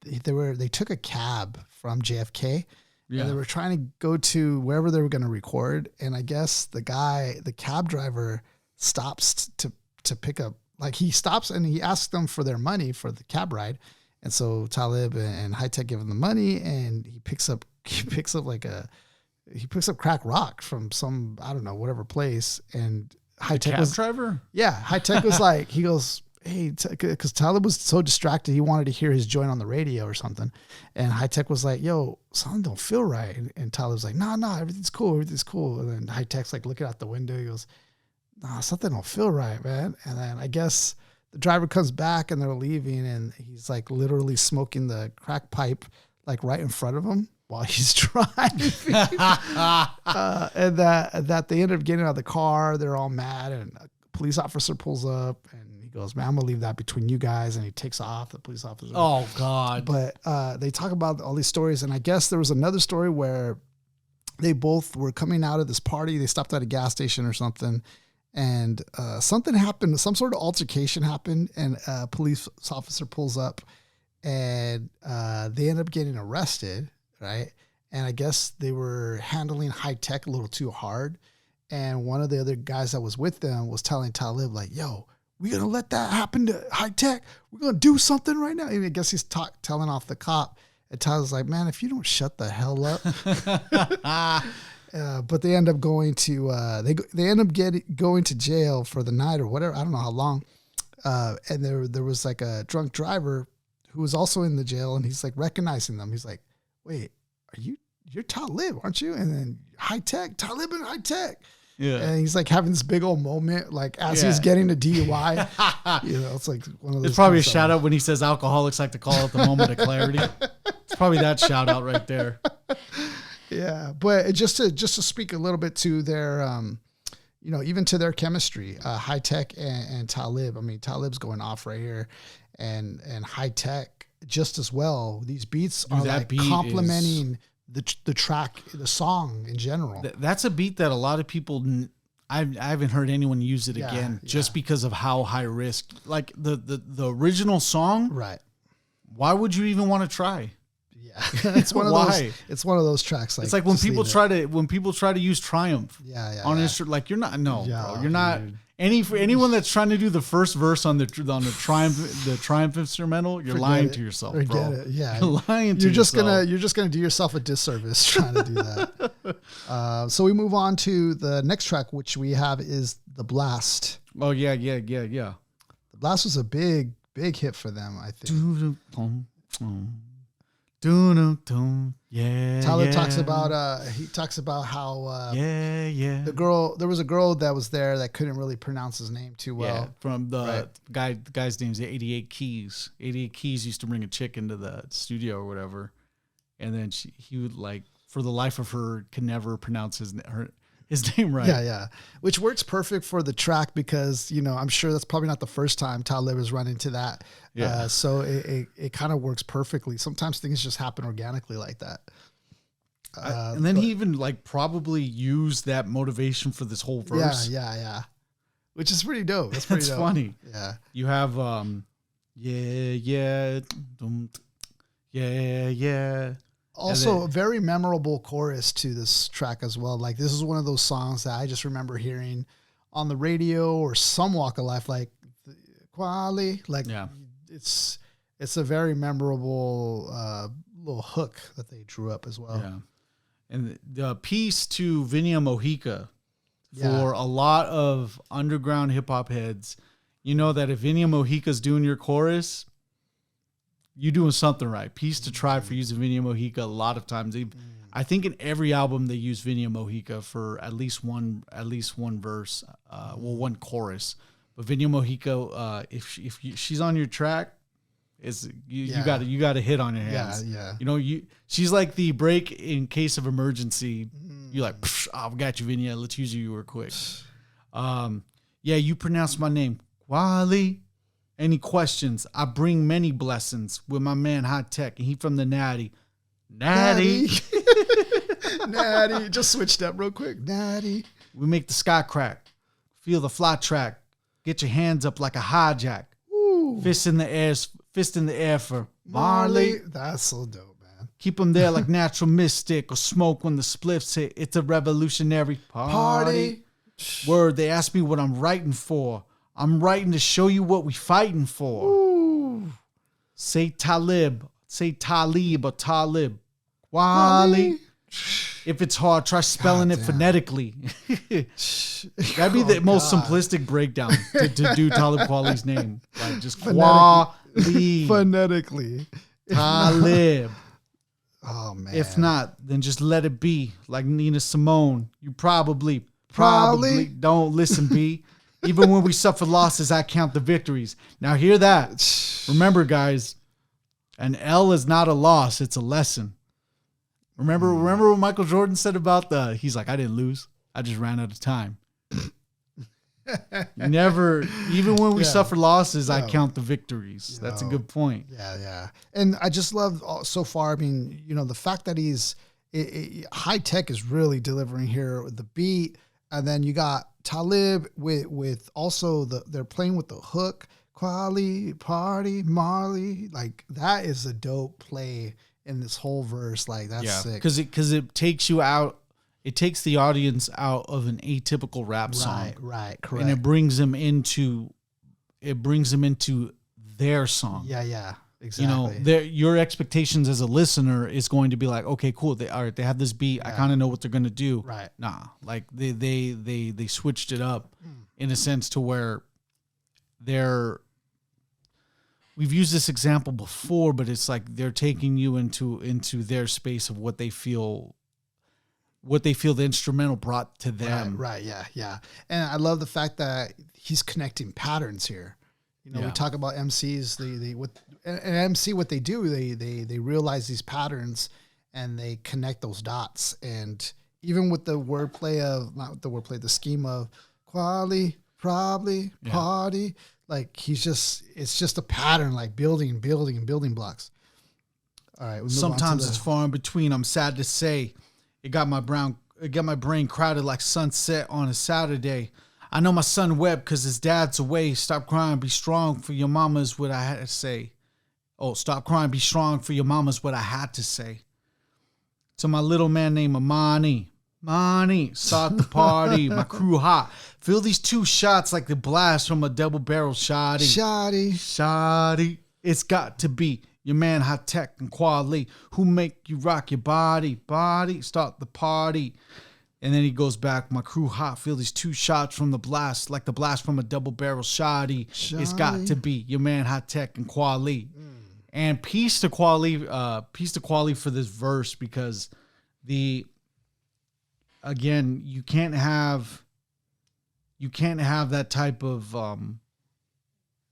they took a cab from JFK. Yeah. And they were trying to go to wherever they were going to record. And I guess the cab driver stops to pick up, like he stops and he asks them for their money for the cab ride. And so Talib and High Tech give him the money, and he picks up crack rock from some, I don't know, whatever place. And High Tech was driver. Yeah. High Tech was like, he goes, hey, because Talib was so distracted, he wanted to hear his joint on the radio or something. And High Tech was like, yo, something don't feel right. And Talib's like, no, everything's cool. And then High Tech's like looking out the window. He goes, nah, something don't feel right, man. And then I guess the driver comes back and they're leaving, and he's like literally smoking the crack pipe like right in front of him while he's driving. And that they end up getting out of the car. They're all mad, and a police officer pulls up, and he goes, man, I'm going to leave that between you guys. And he takes off, the police officer. Oh, God. But they talk about all these stories. And I guess there was another story where they both were coming out of this party. They stopped at a gas station or something. And something happened. Some sort of altercation happened. And a police officer pulls up. And they end up getting arrested, right? And I guess they were handling High Tech a little too hard. And one of the other guys that was with them was telling Talib, like, yo, we're going to let that happen to High Tech. We're going to do something right now. And I guess he's telling off the cop. And Talib's like, man, if you don't shut the hell up. But they end up going to going to jail for the night or whatever. I don't know how long. And there was like a drunk driver who was also in the jail, and he's like recognizing them. He's like, wait, you're Talib, aren't you? And then Talib and High Tech. Yeah. And he's like having this big old moment, like as he's getting a DUI. It's like one of those. It's probably a shout out when he says alcoholics like to call it the moment of clarity. It's probably that shout out right there. Yeah. But just to speak a little bit to their, even to their chemistry, High Tech and Talib. I mean, Talib's going off right here, and High Tech just as well. These beats are like complementing the track, the song in general. That's a beat that a lot of people, I haven't heard anyone use it again, just because of how high risk, like the original song. Right. Why would you even want to try? Yeah. It's one of those. It's one of those tracks. Like, it's like when people try to use Triumph. On instrument, like you're not. No, bro, you're not. For anyone that's trying to do the first verse on the Triumph instrumental, you're lying to yourself, bro. Forget it. Yeah, you're lying to yourself. You're just gonna do yourself a disservice trying to do that. So we move on to the next track, which we have is The Blast. Oh yeah. The Blast was a big hit for them, I think. Yeah. Talib talks about how there was a girl that was there that couldn't really pronounce his name too well. Yeah, from the guy's name's 88 Keys. 88 Keys used to bring a chick into the studio or whatever, and then he would, like, for the life of her, could never pronounce his name right. Yeah. Which works perfect for the track because, I'm sure that's probably not the first time Talib has run into that. Yeah. So it kind of works perfectly. Sometimes things just happen organically like that. And then he even probably used that motivation for this whole verse. Yeah. Which is pretty dope. That's pretty dope. Funny. Yeah. You have, yeah. Also, a very memorable chorus to this track as well. Like, this is one of those songs that I just remember hearing on the radio or some walk of life, like Kweli. Like, it's a very memorable little hook that they drew up as well. Yeah. And the piece to Vinia Mojica for a lot of underground hip hop heads, that if Vinia Mojica's doing your chorus, you're doing something right. Piece to try for using Vinia Mojica. A lot of times, I think in every album they use Vinia Mojica for at least one verse, one chorus. But Vinia Mojica, if she's on your track, you got a hit on your hands. Yeah. She's like the break in case of emergency. You're like, I've got you, Vinia. Let's use you real quick. You pronounce my name, Kweli. Any questions? I bring many blessings with my man High Tech, and he from the Natty. Natty. Natty. Just switch that real quick. Natty. We make the sky crack. Feel the fly track. Get your hands up like a hijack. Ooh. Fist in the air for Marley. That's so dope, man. Keep them there like natural mystic or smoke when the spliffs hit. It's a revolutionary party. Word, they ask me what I'm writing for. I'm writing to show you what we fighting for. Ooh. Say Talib or Talib. Kweli. If it's hard, try spelling it phonetically. That'd be the most simplistic breakdown to do Talib Kweli's name. Like just Kweli. Phonetically. Talib. Oh, man. If not, then just let it be. Like Nina Simone. You probably don't listen, B. Even when we suffer losses, I count the victories. Now hear that. Remember, guys, an L is not a loss. It's a lesson. Remember what Michael Jordan said about he's like, I didn't lose. I just ran out of time. Never, even when we suffer losses, I count the victories. That's a good point. Yeah. And I just love so far, I mean, the fact that he's high tech is really delivering here with the beat. And then you got Talib with also they're playing with the hook. Kweli, party, Marley. Like that is a dope play in this whole verse. Like that's sick. Because it takes you out. It takes the audience out of an atypical rap song. Right, correct. And it brings them into their song. Yeah, exactly. Your expectations as a listener is going to be like, okay, cool. They have this beat. Yeah. I kind of know what they're going to do. Right. Nah, like they switched it up in a sense to where we've used this example before, but it's like they're taking you into their space of what they feel the instrumental brought to them. Right. Yeah. And I love the fact that he's connecting patterns here. We talk about MCs, an MC, what they do, they realize these patterns and they connect those dots. And even with the the scheme of Kweli, probably, party, like it's just a pattern, like building blocks. All right. Sometimes it's far in between. I'm sad to say it got my brain crowded like sunset on a Saturday. I know my son wept because his dad's away. Stop crying, be strong for your mama is what I had to say. Oh, stop crying, be strong for your mama is what I had to say. To my little man named Amani. Start the party, my crew hot. Feel these 2 shots like the blast from a double-barrel shotty. Shotty. It's got to be your man High Tech and Kweli who make you rock your body. Start the party. And then he goes back, my crew hot, feel these 2 shots from the blast, like the blast from a double-barrel shotty. It's got to be your man High Tech and Kweli. And peace to Kweli for this verse, because again, you can't have that type of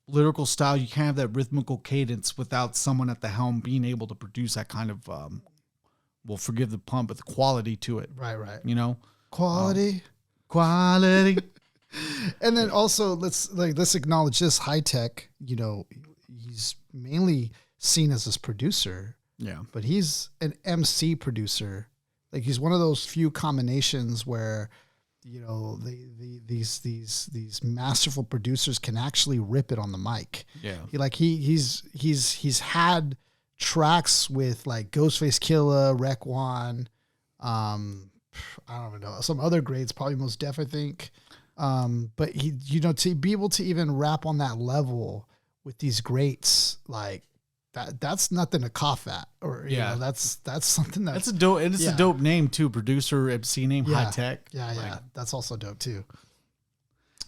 lyrical style. You can't have that rhythmical cadence without someone at the helm being able to produce that kind of forgive the pun, but the quality to it. Right. Quality. And then also let's acknowledge this. High Tech, he's mainly seen as this producer. Yeah. But he's an MC producer. Like he's one of those few combinations where, these masterful producers can actually rip it on the mic. Yeah. He's had tracks with like Ghostface Killah, Rec One, I don't even know, some other grades, probably Most Def, I think. But he, to be able to even rap on that level with these greats, like that's nothing to cough at, or that's something that's a dope, and it's a dope name too, producer, MC name, High Tech. Yeah, that's also dope too.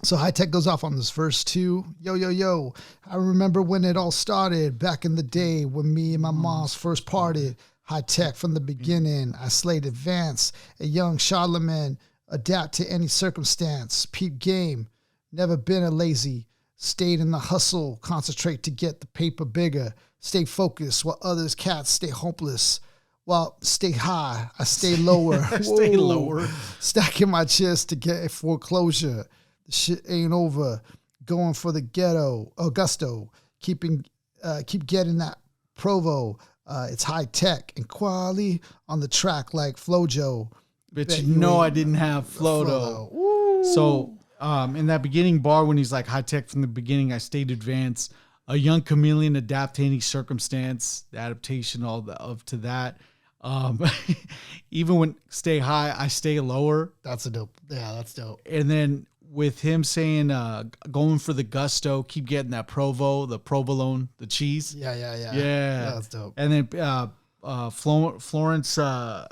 So High Tech goes off on this verse too. Yo, I remember when it all started back in the day when me and my moms first parted. High Tech from the beginning. I slayed advance, a young Charlemagne, adapt to any circumstance. Peep game, never been a lazy. Stayed in the hustle, concentrate to get the paper bigger. Stay focused while others cats stay hopeless. While stay high, I stay lower. Stay lower. Stacking my chest to get a foreclosure. The shit ain't over. Going for the ghetto, gusto. Keep getting that provo. It's High Tech and Kweli on the track like Flojo. But I didn't have Flodo. So In that beginning bar when he's like high tech from the beginning, I stayed advanced. A young chameleon adapt to any circumstance. The adaptation up to that. Even when stay high, I stay lower. That's that's dope. And then with him saying, going for the gusto, keep getting that the provolone, the cheese. Yeah. That's dope. And then Florence, what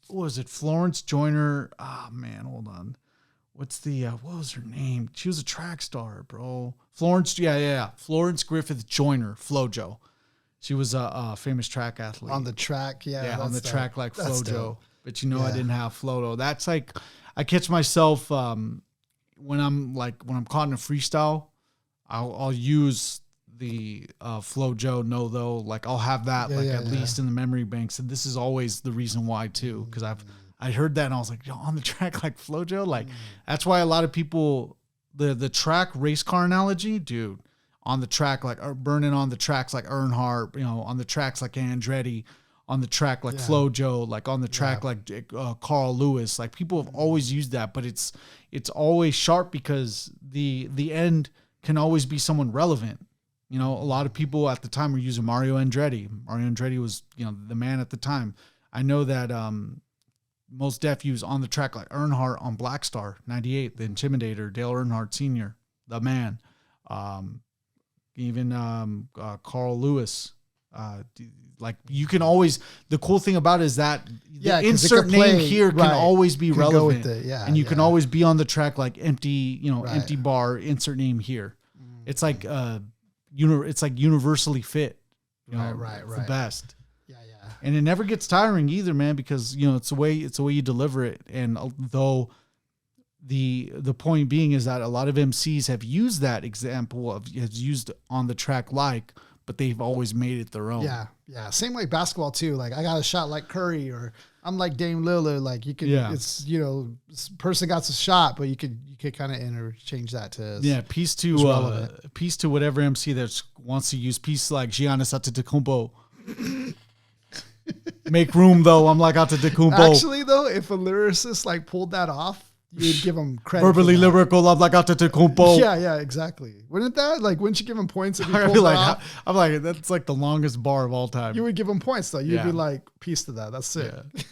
was it? Florence Joyner. Oh man, hold on. What's the what was her name? She was a track star, bro. Florence, Florence Griffith Joyner, Flojo. She was a famous track athlete. On the track, on the track like Flojo. Dope. But I didn't have Flojo. That's like, I catch myself when I'm caught in a freestyle, I'll use the Flojo no though. Like I'll have that at least in the memory banks. And this is always the reason why too, because I heard that and I was like, yo, on the track like Flojo, like that's why a lot of people the track race car analogy, dude. On the track, like burning on the tracks like Earnhardt, on the tracks like Andretti, on the track like Flojo, like on the track like Carl Lewis. Like people have always used that, but it's always sharp because the end can always be someone relevant. A lot of people at the time were using Mario Andretti. Mario Andretti was the man at the time. I know that Most Def used on the track like Earnhardt on Black Star '98, the Intimidator, Dale Earnhardt Sr., the man. Even Carl Lewis, like you can always. The cool thing about it is that the insert name here can always be relevant, and you can always be on the track like empty, empty bar. Insert name here. It's like it's like universally fit. Right. The best. Yeah. And it never gets tiring either, man, because it's the way you deliver it, and though. The point being is that a lot of MCs have used that example has used on the track but they've always made it their own. Yeah. Same like basketball too. Like I got a shot like Curry, or I'm like Dame Lillard. Like you can, it's this person got a shot, but you could kind of interchange that to Peace to whatever MC that wants to use peace like Giannis Antetokounmpo. Make room though. I'm like Antetokounmpo. Actually though, if a lyricist like pulled that off, you'd give him credit. Verbally lyrical, I'm like Antetokounmpo. Yeah, exactly. Wouldn't you give him points if he pulled like, off? I'm like, that's like the longest bar of all time. You would give him points though. You'd be like, peace to that. That's sick. Yeah.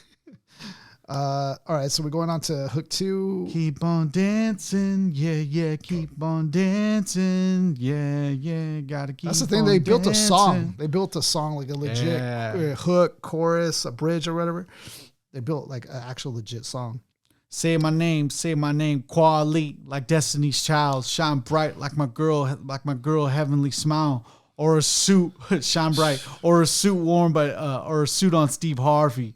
All right, so we're going on to hook 2. Keep on dancing, yeah. Keep on dancing, yeah. Gotta keep. That's the thing. They built a song. They built a song like a legit hook, chorus, a bridge, or whatever. They built like an actual legit song. Say my name, Kweli, like Destiny's Child, shine bright like my girl, heavenly smile, or a suit, shine bright, or a suit worn by, or a suit on Steve Harvey.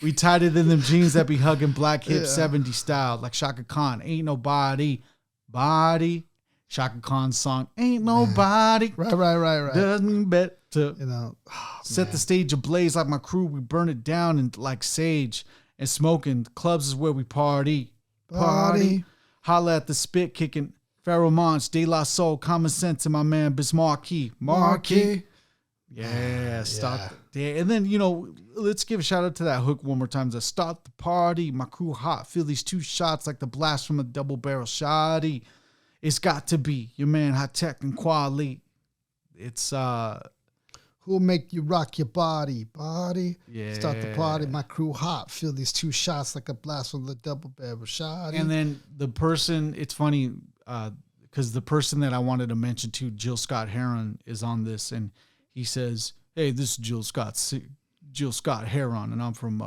We tighter than them jeans that be hugging black hip 70s style, like Shaka Khan, ain't nobody, body. Shaka Khan's song, ain't nobody. Right. Doesn't bet to set the stage ablaze like my crew. We burn it down and like sage. And smoking, clubs is where we party. Holla at the spit kicking. Pharaoh Monch, De La Soul, Common Sense, and my man Bismarcky. Marquis. Yeah, stop. Yeah. And then, let's give a shout out to that hook one more time. To start the party. My crew hot. Feel these 2 shots like the blast from a double barrel shotty. It's got to be your man High Tech and Kweli. It's who'll make you rock your body? Yeah. Start the party. My crew hot. Feel these 2 shots like a blast from the double barrel shot. And then the person, it's funny because the person that I wanted to mention too, Jill Scott Heron, is on this, and he says, "Hey, this is Jill Scott Heron, and I'm from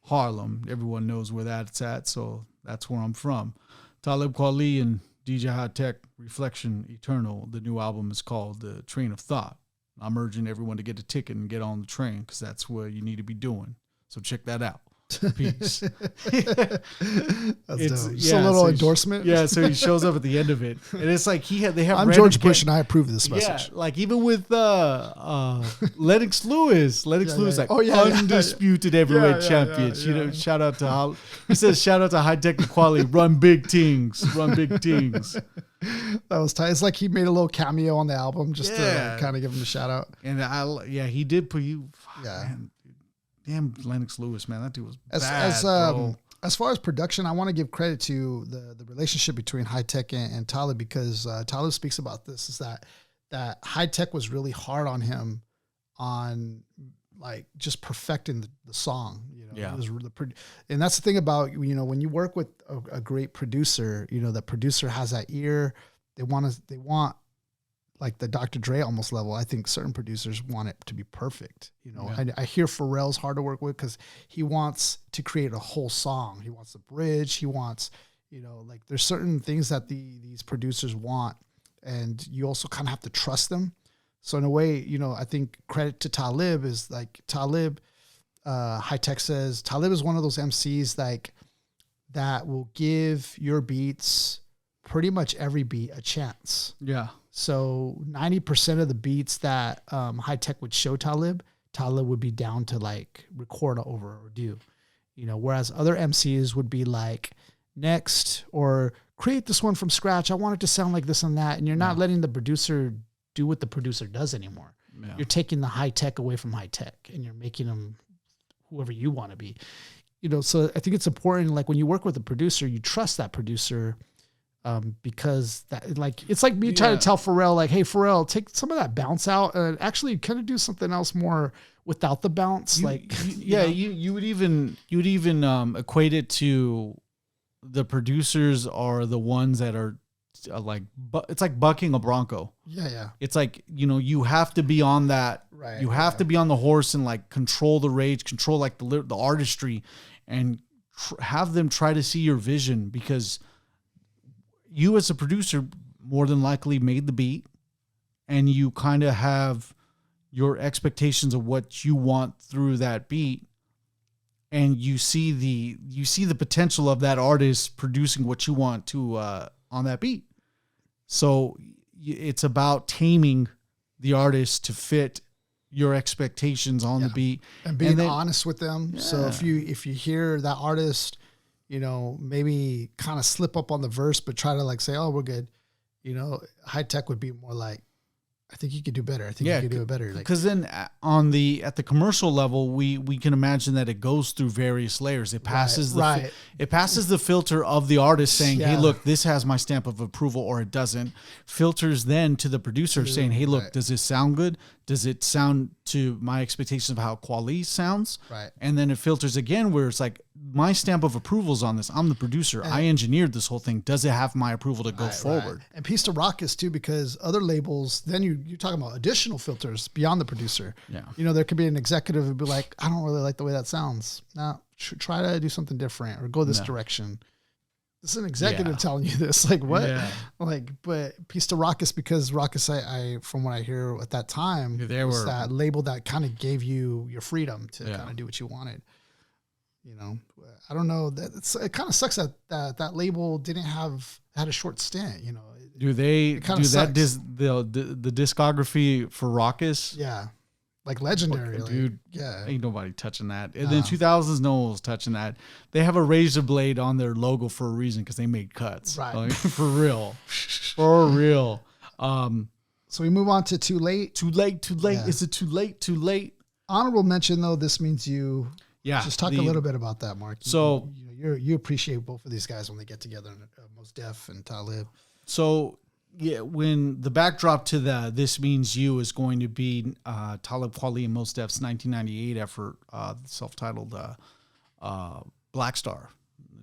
Harlem. Everyone knows where that's at, so that's where I'm from. Talib Kweli and DJ High Tech, Reflection Eternal. The new album is called The Train of Thought. I'm urging everyone to get a ticket and get on the train because that's what you need to be doing. So check that out. Peace." That's dope. Just a little endorsement. So he shows up at the end of it, and it's like they have. I'm George Bush, and I approve of this message. Like even with Lennox Lewis. Lewis, like undisputed heavyweight champion. Shout out to he says shout out to High Tech and Quality. Run big things. That was tight. It's like he made a little cameo on the album just to kind of give him a shout out. And he did put you. Man, damn Lennox Lewis, man, that dude was bad, bro. As far as production, I want to give credit to the relationship between High Tech and Talib, because Talib speaks about this, is that High Tech was really hard on him on like just perfecting the song. Yeah. It was really and that's the thing about, when you work with a great producer, the producer has that ear. They want like the Dr. Dre almost level. I think certain producers want it to be perfect. I hear Pharrell's hard to work with because he wants to create a whole song. He wants the bridge. He wants, like there's certain things that these producers want, and you also kind of have to trust them. So in a way, I think credit to Talib is like Talib, High Tech says Talib is one of those MCs like that will give your beats, pretty much every beat, a chance. Yeah. So 90% of the beats that High Tech would show Talib would be down to like record over or do, whereas other MCs would be like next or create this one from scratch. I want it to sound like this and that. And you're not letting the producer do what the producer does anymore. Yeah. You're taking the High Tech away from High Tech and you're making them whoever you want to be, so I think it's important. Like when you work with a producer, you trust that producer. Because that like it's like me trying to tell Pharrell, like, hey Pharrell, take some of that bounce out and actually kind of do something else more without the bounce. You would even equate it to the producers are the ones that are like, it's like bucking a bronco. Yeah. It's like, you have to be on that. Right. You have to be on the horse and like control the rage, control like the artistry, and have them try to see your vision, because you as a producer more than likely made the beat and you kind of have your expectations of what you want through that beat. And you see the potential of that artist producing what you want to, on that beat. So it's about taming the artist to fit your expectations on the beat and being honest with them. Yeah. So if you hear that artist, maybe kind of slip up on the verse, but try to like say, oh, we're good. High Tech would be more like, I think you could do better. I think you could do it better. Because then at the commercial level, we can imagine that it goes through various layers. It passes it passes the filter of the artist saying, hey, look, this has my stamp of approval, or it doesn't. Filters then to the producer saying, hey, look, does this sound good? Does it sound to my expectations of how quality sounds? Right. And then it filters again where it's like, my stamp of approval is on this. I'm the producer. I engineered this whole thing. Does it have my approval to go forward? Right. And piece to rock is too, because other labels, then you're talking about additional filters beyond the producer. Yeah. There could be an executive who'd be like, I don't really like the way that sounds. Now try to do something different or go this direction. This is an executive telling you this. Like what? Yeah. Like, but piece to rock is because Raucous, I from what I hear at that time, was that label that kind of gave you your freedom to kind of do what you wanted. I don't know. It kind of sucks that label had a short stint. The discography for Raucous? Yeah, like legendary, dude. Yeah, ain't nobody touching that. In the 2000s, no one was touching that. They have a razor blade on their logo for a reason, because they made cuts. Right, like, for real, for real. So we move on to Too Late. Too late. Yeah. Is it too late? Too late. Honorable mention though. This means you. Yeah, just talk a little bit about that, Mark. So you appreciate both of these guys when they get together, Mos Def and Talib. So when the backdrop to This Means You is going to be Talib Kweli and Mos Def's 1998 effort, self-titled Black Star,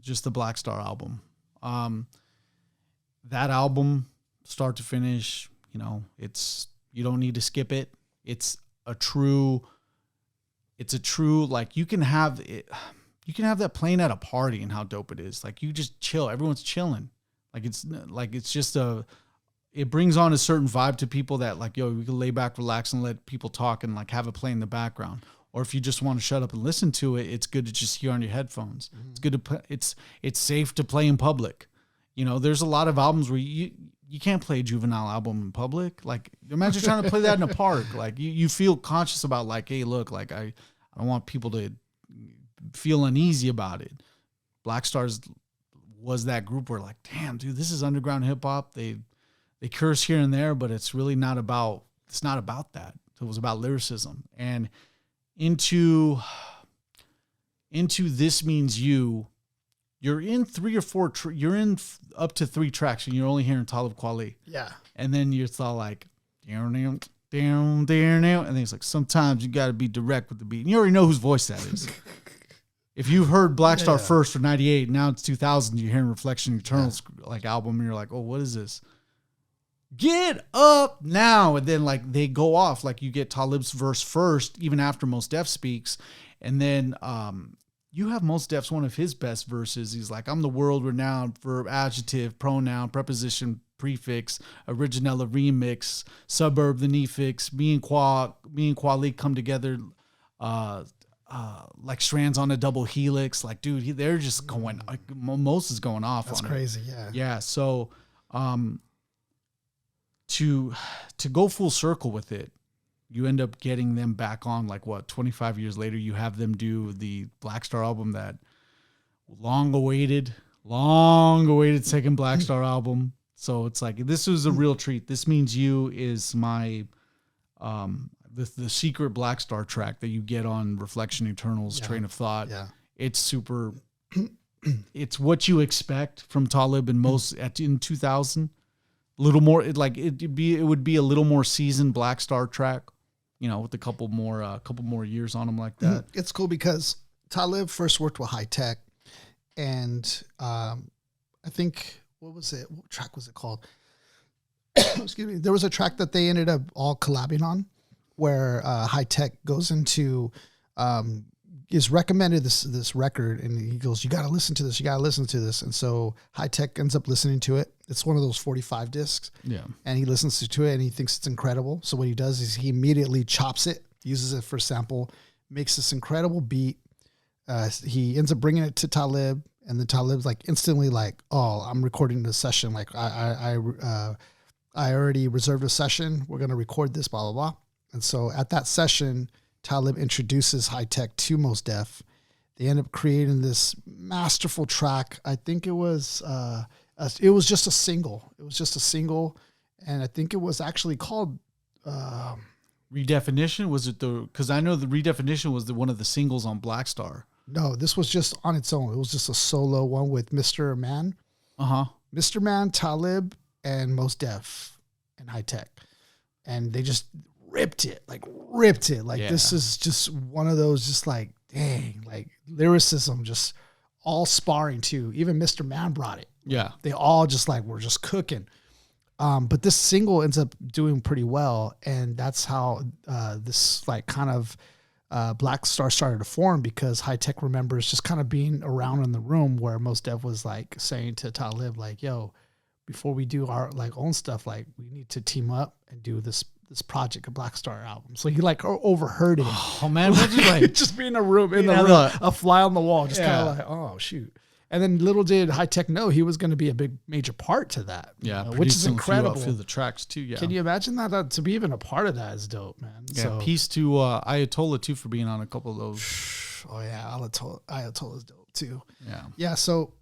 just the Black Star album. That album, start to finish, you don't need to skip it. It's a true, like, you can have that playing at a party and how dope it is. Like, you just chill. Everyone's chilling. It's just it brings on a certain vibe to people that like, yo, we can lay back, relax, and let people talk and like have it play in the background. Or if you just want to shut up and listen to it, it's good to just hear on your headphones. Mm-hmm. It's good to play. It's safe to play in public. There's a lot of albums where you can't play a Juvenile album in public. Like, imagine trying to play that in a park. Like, you feel conscious about like, hey, look, like I don't want people to feel uneasy about it. Black Stars was that group where like, damn, dude, this is underground hip hop. They curse here and there, but it's really not about that. It was about lyricism. And into This Means You, you're in 3 or 4, you're in up to 3 tracks and you're only hearing Talib Kweli. Yeah. And then you're all like, down, and then it's like, sometimes you got to be direct with the beat. And you already know whose voice that is. If you've heard Black Star first for 98, now it's 2000, you're hearing Reflection Eternal's like album, and you're like, oh, what is this? Get up now. And then like they go off, like you get Talib's verse first, even after Mos Def speaks. And then you have Mos Def's one of his best verses. He's like, I'm the world renowned verb, adjective, pronoun, preposition, prefix, originella, remix, suburb, the nefix, me and Kweli come together like strands on a double helix. Like, dude, they're just going, like, Mos is going off. That's on crazy. It. Yeah. So to go full circle with it, you end up getting them back on, like, what, 25 years later, you have them do the Black Star album, that long awaited second Black Star album. So it's like, this was a real treat. This Means You is my, the secret Black Star track that you get on Reflection Eternal's Train of Thought. Yeah. It's super, it's what you expect from Talib and Mos in 2000. A little more, it would be a little more seasoned Black Star track, you know, with a couple more years on them like that. It's cool because Talib first worked with High Tech, and I think, what track was it called? Excuse me. There was a track that they ended up all collabing on, where High Tech goes into is recommended this record, and he goes, you got to listen to this. You got to listen to this. And so High Tech ends up listening to it. It's one of those 45 discs. Yeah. And he listens to it and he thinks it's incredible. So what he does is he immediately chops it, uses it for sample, makes this incredible beat. He ends up bringing it to Talib, and then Talib's like instantly like, oh, I'm recording this session. Like I already reserved a session. We're going to record this, blah, blah, blah. And so at that session, Talib introduces High Tech to Mos Def. They end up creating this masterful track. I think it was just a single. It was just a single, and I think it was actually called Redefinition. Was it because I know the Redefinition was one of the singles on Black Star. No, this was just on its own. It was just a solo one with Mr. Man. Mr. Man, Talib, and Mos Def and High Tech, and they just ripped it. Like this is just one of those, just like, dang, like lyricism, just all sparring too. Even Mr. Man brought it. Yeah. They all just like, were just cooking. But this single ends up doing pretty well. And that's how this like kind of Black Star started to form, because High Tech remembers just kind of being around in the room where Mos Def was like saying to Talib, like, yo, before we do our like own stuff, like we need to team up and do this project, a Black Star album. So he like overheard it. Oh man, like just be in a room, a fly on the wall, just kind of like, oh shoot. And then little did High Tech know he was going to be a big major part to that. Yeah, which is incredible. Through the tracks too. Yeah. Can you imagine that to be even a part of that is dope, man. Yeah. So, peace to Ayatollah too for being on a couple of those. Oh yeah, Ayatollah's dope too. Yeah. Yeah. So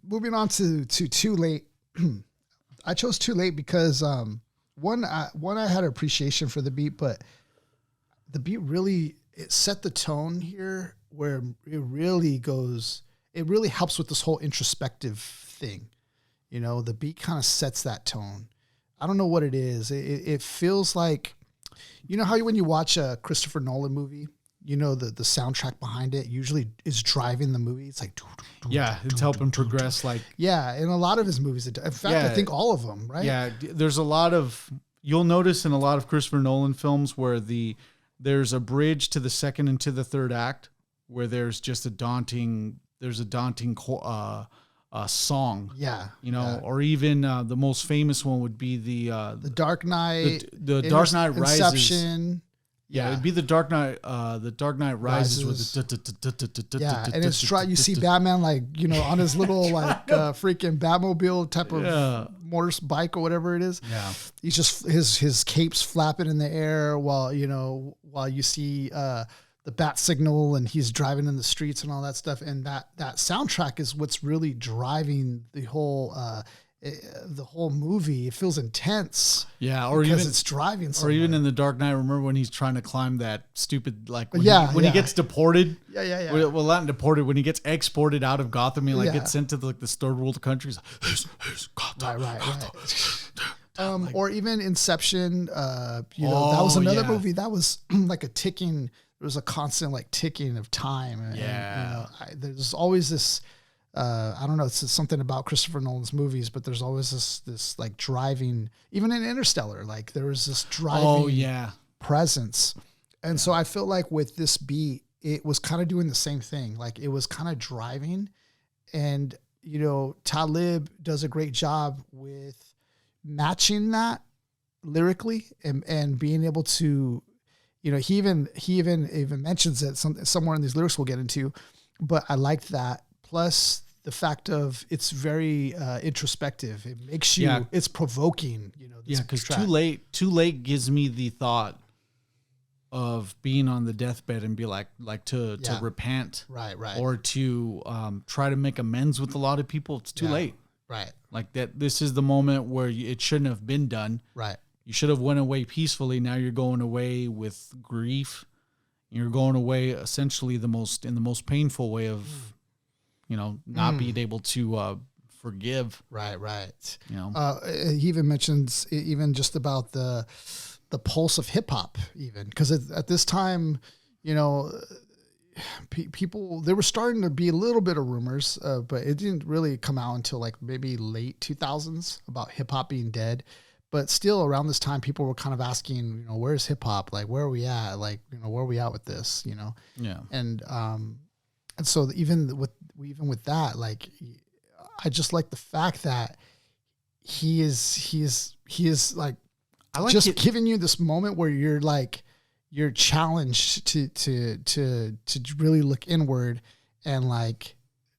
moving on to Too Late. I chose Too Late because one I had appreciation for the beat, but the beat really, it set the tone here where it really helps with this whole introspective thing. You know, the beat kind of sets that tone. I don't know what it is. It feels like, you know how when you watch a Christopher Nolan movie, you know, the soundtrack behind it usually is driving the movie. It's like, it's helping progress. Like, yeah, in a lot of his movies, in fact, I think all of them, right? Yeah, there's a lot of, you'll notice in a lot of Christopher Nolan films where there's a bridge to the second and to the third act where there's just a daunting song. Yeah, you know, or even the most famous one would be the Dark Knight, the Dark Knight Rises. Inception. Yeah, it'd be the Dark Knight. The Dark Knight Rises with the and it's you see Batman like, you know, on his little like freaking Batmobile type of motorbike or whatever it is. Yeah, he's just his cape's flapping in the air while you see the bat signal and he's driving in the streets and all that stuff. And that soundtrack is what's really driving the whole the whole movie, it feels intense. Yeah, or because even it's driving or somewhere. even in The Dark Knight. Remember when he's trying to climb that stupid when Yeah, he gets deported. Yeah. Well, not deported, when he gets exported out of Gotham and Yeah. gets sent to this third world countries. Here's Gotham. Right. Or even Inception. That was another movie that was like a ticking. There was a constant like ticking of time. And, there's always this. I don't know. It's something about Christopher Nolan's movies, but there's always this like driving. Even in Interstellar, like there was this driving presence. And so I feel like with this beat, it was kind of doing the same thing. Like it was kind of driving, and Talib does a great job with matching that lyrically and being able to, he even mentions it somewhere in these lyrics we'll get into, but I liked that. Plus the fact of it's very introspective. It makes you, it's provoking, because too late gives me the thought of being on the deathbed and be like to repent, right, or to try to make amends with a lot of people. It's too late, right? Like that. This is the moment where it shouldn't have been done. Right. You should have went away peacefully. Now you're going away with grief. You're going away essentially in the most painful way of, not being able to forgive. Right. He even mentions even just about the pulse of hip hop, even because at this time, people, there were starting to be a little bit of rumors, but it didn't really come out until like maybe late 2000s about hip hop being dead. But still around this time, people were kind of asking, where's hip hop? Like, where are we at? Like, where are we at with this? Yeah. And so even with that, like, I just like the fact that he is like, I like just giving you this moment where you're like, you're challenged to really look inward and like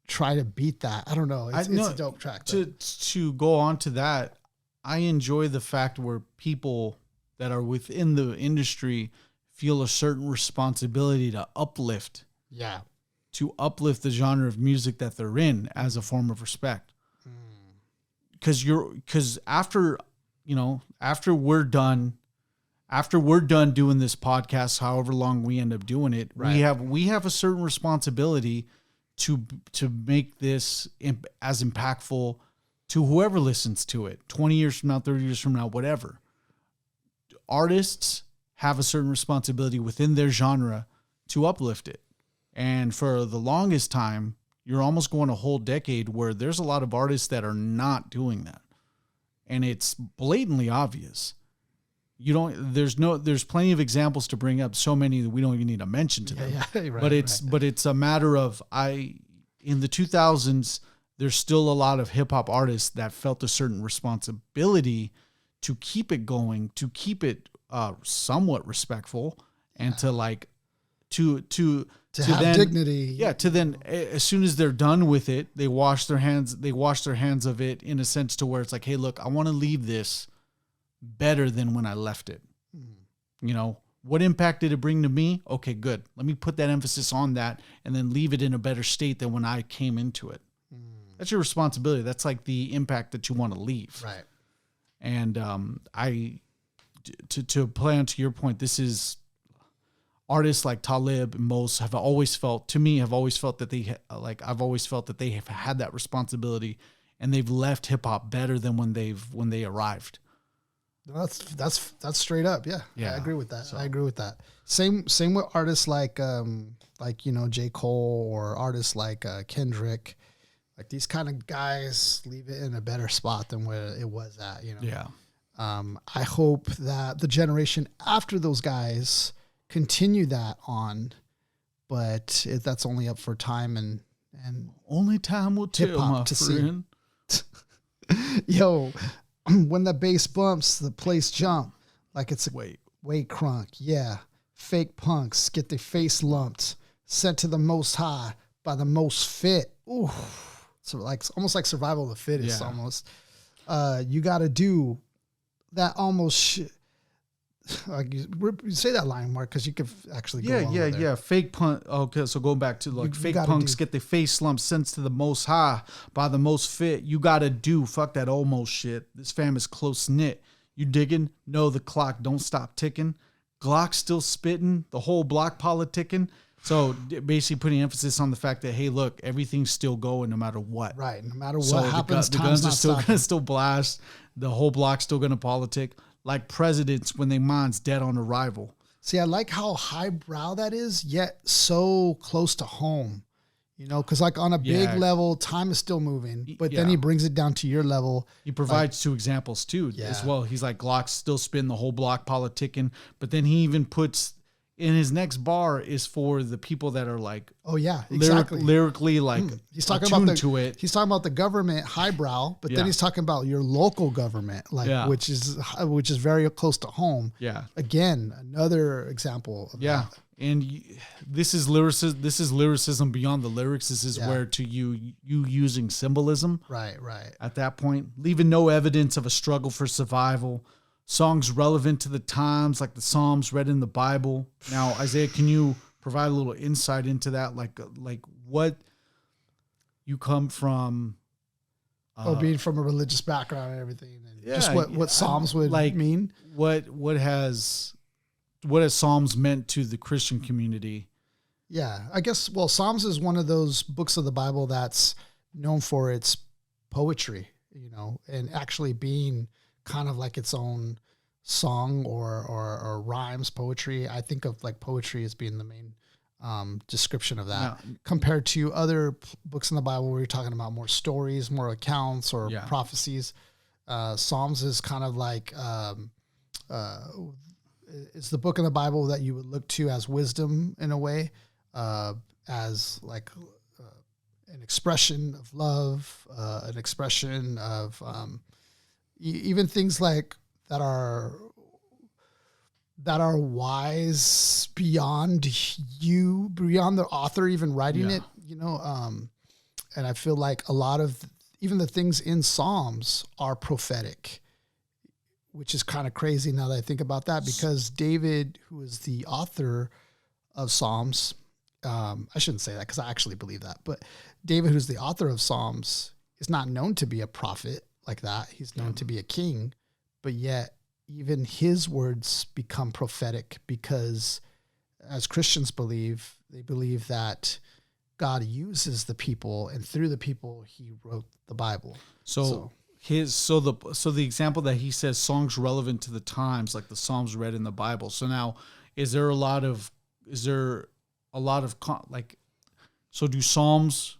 try to beat that. I don't know. It's a dope track. To go on to that, I enjoy the fact where people that are within the industry feel a certain responsibility to uplift. Yeah. To uplift the genre of music that they're in as a form of respect. Because after we're done doing this podcast, however long we end up doing it, right, we have a certain responsibility to make this as impactful to whoever listens to it 20 years from now, 30 years from now, whatever. Artists have a certain responsibility within their genre to uplift it. And for the longest time, you're almost going a whole decade where there's a lot of artists that are not doing that. And it's blatantly obvious. There's plenty of examples to bring up, so many that we don't even need to mention to them. But it's a matter of, in the 2000s, there's still a lot of hip hop artists that felt a certain responsibility to keep it going, to keep it somewhat respectful, and to have then, dignity. Yeah. To then, as soon as they're done with it, they wash their hands of it in a sense to where it's like, hey, look, I want to leave this better than when I left it. What impact did it bring to me? Okay, good. Let me put that emphasis on that and then leave it in a better state than when I came into it. That's your responsibility. That's like the impact that you want to leave. Right. And to play on to your point, this is artists like Talib and Mos have always felt that I've always felt that they have had that responsibility, and they've left hip hop better than when they arrived. That's straight up. Yeah. I agree with that. So. I agree with that. Same with artists like J. Cole, or artists like Kendrick. Like these kind of guys leave it in a better spot than where it was at, Yeah. I hope that the generation after those guys continue that on, but that's only up for time and only time will tell, my friend. Yo, when the bass bumps, the place jump like it's a way crunk. Yeah, fake punks get their face lumped, sent to the most high by the most fit. Ooh, so like almost like survival of the fittest. Yeah. Almost, you got to do that almost. like you say that line, Mark, because you could actually go on there. Yeah. Fake punk. Okay, so going back to like fake punks get their face slumped, sent to the most high by the most fit. You gotta do fuck that almost shit. This fam is close knit. You digging? No, the clock don't stop ticking. Glock still spitting. The whole block politicking. So basically putting emphasis on the fact that, hey, look, everything's still going no matter what. Right. No matter what happens, the guns are still going to still blast. The whole block's still going to politic. Like presidents when they mind's dead on arrival. See, I like how highbrow that is, yet so close to home. You know, because like on a big level, time is still moving, but then he brings it down to your level. He provides two examples too as well. He's like, Glock's still spin the whole block politicking, but then he even puts in his next bar is for the people that are like, oh yeah, exactly, lyrically like he's talking about to it. He's talking about the government highbrow, but then he's talking about your local government, like which is very close to home. Yeah, again, another example. Of that. And this is lyricism. This is lyricism beyond the lyrics. This is where to you using symbolism. Right. At that point, leaving no evidence of a struggle for survival. Songs relevant to the times, like the Psalms read in the Bible. Now, Isaiah, can you provide a little insight into that? Like what you come from? Being from a religious background and everything, and just what Psalms would mean. What has Psalms meant to the Christian community? Yeah, I guess. Well, Psalms is one of those books of the Bible that's known for its poetry, you know, and actually being kind of like its own song or rhymes poetry. I think of like poetry as being the main description of that compared to other books in the Bible where you're talking about more stories, more accounts or prophecies. Psalms is kind of like it's the book in the Bible that you would look to as wisdom in a way, as like an expression of love, an expression of even things like that are wise beyond the author even writing it, you know. And I feel like a lot of even the things in Psalms are prophetic, which is kind of crazy now that I think about that, because David, who is the author of Psalms, I shouldn't say that because I actually believe that, but David, who's the author of Psalms, is not known to be a prophet like that. He's known to be a king, but yet even his words become prophetic because as Christians believe, they believe that God uses the people and through the people he wrote the Bible. So the example that he says songs relevant to the times, like the Psalms read in the Bible. So now is there a lot of so do Psalms,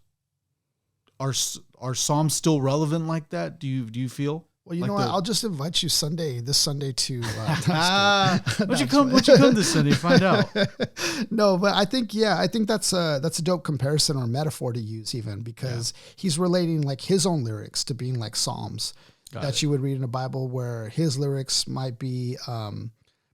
are Psalms still relevant like that? Do you feel? Well, you know what? I'll just invite you this Sunday to. Why don't you come this Sunday? Find out. No, but I think that's a dope comparison or metaphor to use even because he's relating like his own lyrics to being like Psalms that you would read in the Bible, where his lyrics might be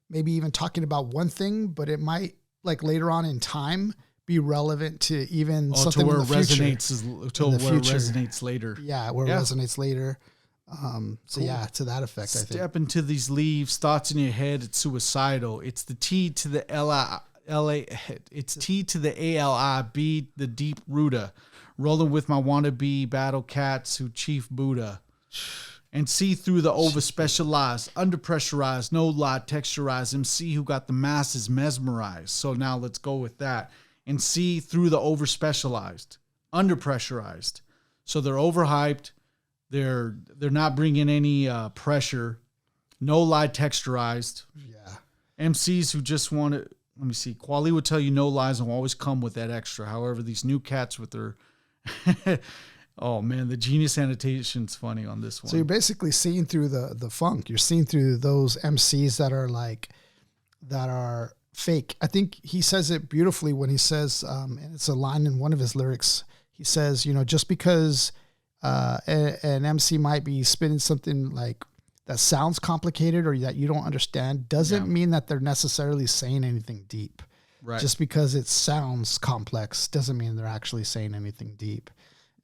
maybe even talking about one thing, but it might like later on in time be relevant to even something to where in the future. It resonates later. Yeah, where it resonates later. So cool. To that effect, I think. Step into these leaves, thoughts in your head, it's suicidal. It's the T to the it's T to the ALI, B, the deep rooter. Rolling with my wannabe battle cats who chief Buddha. And see through the over-specialized, under-pressurized, no lie, texturized MC who got the masses mesmerized. So now let's go with that. And see through the over-specialized, under-pressurized. So they're overhyped. They're not bringing any pressure. No lie, texturized. Yeah. MCs who just want to, let me see. Kweli would tell you no lies and will always come with that extra. However, these new cats with their, oh man, the genius annotation's funny on this one. So you're basically seeing through the funk. You're seeing through those MCs that are fake. I think he says it beautifully when he says, and it's a line in one of his lyrics. He says, you know, just because an MC might be spinning something like that sounds complicated or that you don't understand doesn't mean that they're necessarily saying anything deep. Right. Just because it sounds complex doesn't mean they're actually saying anything deep.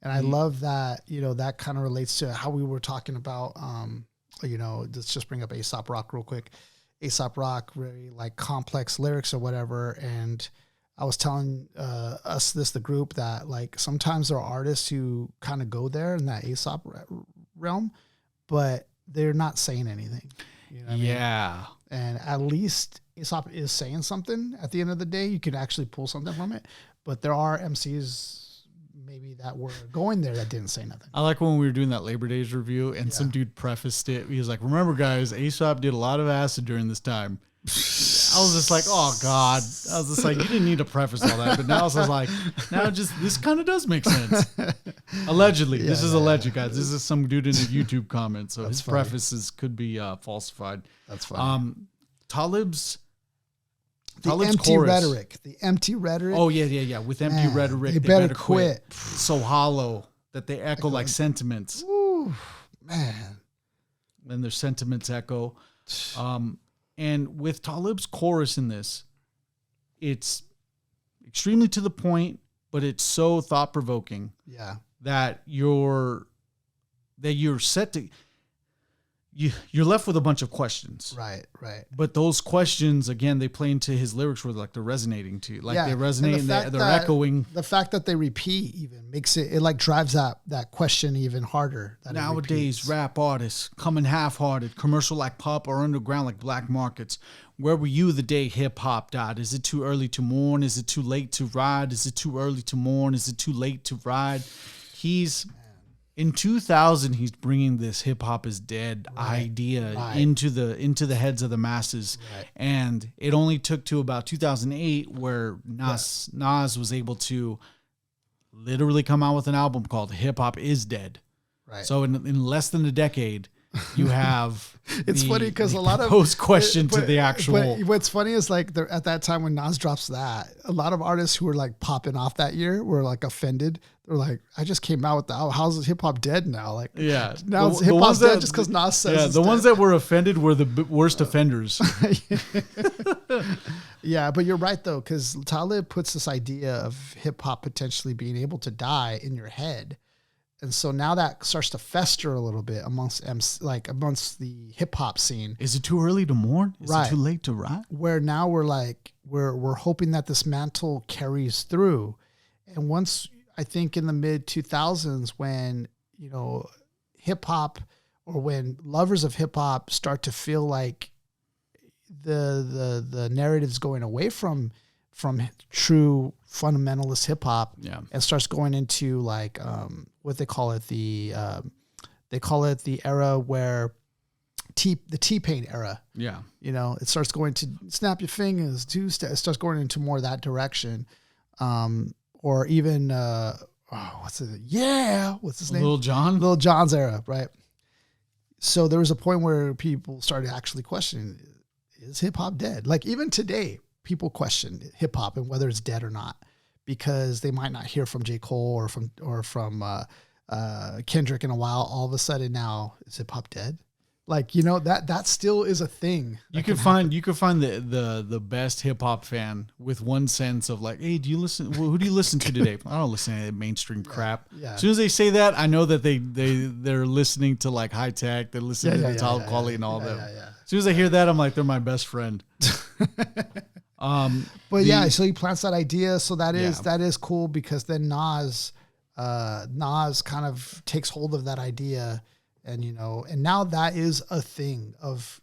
And I love that, you know, that kind of relates to how we were talking about, you know, let's just bring up Aesop Rock real quick. Aesop Rock, very like complex lyrics or whatever. And I was telling the group, that like sometimes there are artists who kind of go there in that Aesop realm, but they're not saying anything. You know what I mean? And at least Aesop is saying something at the end of the day. You can actually pull something from it. But there are MCs maybe that were going there that didn't say nothing. I like when we were doing that Labor Days review and some dude prefaced it. He was like, remember guys, Aesop did a lot of acid during this time. I was just like, oh God. I was just like, you didn't need to preface all that. But now I was like, this kind of does make sense. Allegedly. This is alleged, guys. This is some dude in a YouTube comment. So his prefaces could be falsified. That's funny. Talib's empty chorus. rhetoric. The empty rhetoric. Oh, yeah. With empty rhetoric, they better quit. So hollow that they echo like sentiments. Ooh, man. And their sentiments echo. And with Talib's chorus in this, it's extremely to the point, but it's so thought-provoking. Yeah. That you're set to... You're left with a bunch of questions. Right. But those questions, again, they play into his lyrics where like they're resonating to you. Like they resonate and they're echoing. The fact that they repeat even makes it like drives that question even harder. Nowadays, rap artists coming half-hearted, commercial like pop or underground like black markets. Where were you the day hip-hop died? Is it too early to mourn? Is it too late to ride? Is it too early to mourn? Is it too late to ride? In 2000, he's bringing this hip hop is dead idea into the heads of the masses, and it only took to about 2008 where Nas was able to literally come out with an album called "Hip Hop Is Dead." Right. So in less than a decade, you have it's funny because a lot of post question to the actual. But what's funny is like at that time when Nas drops that, a lot of artists who were like popping off that year were like offended. They're like, I just came out with the album. How's hip hop dead now? Like, now hip hop's dead just because Nas says. Yeah, the ones that were offended were the worst offenders. Yeah, but you're right though, because Talib puts this idea of hip hop potentially being able to die in your head. And so now that starts to fester a little bit amongst the hip hop scene. Is it too early to mourn? Is it too late to ride? Where now we're hoping that this mantle carries through. And once I think in the mid 2000s when, hip hop or when lovers of hip hop start to feel like the narrative's going away from true fundamentalist hip hop and starts going into like what they call it the era where the T-Pain era. Yeah. It starts going to snap your fingers, it starts going into more of that direction. Or even what's his name? Lil Jon? Lil Jon's era, right? So there was a point where people started actually questioning, is hip hop dead? Like even today, people question hip hop and whether it's dead or not, because they might not hear from J. Cole or from Kendrick in a while. All of a sudden now, is hip hop dead? Like, that still is a thing. You could find the best hip hop fan with one sense of like, hey, who do you listen to today? I don't listen to any mainstream crap. Yeah. As soon as they say that, I know that they're listening to like high tech. They're listening to Talib Kweli and all that. As soon as I hear that, I'm like, they're my best friend. So he plants that idea. So that is cool because then Nas kind of takes hold of that idea. And, and now that is a thing of,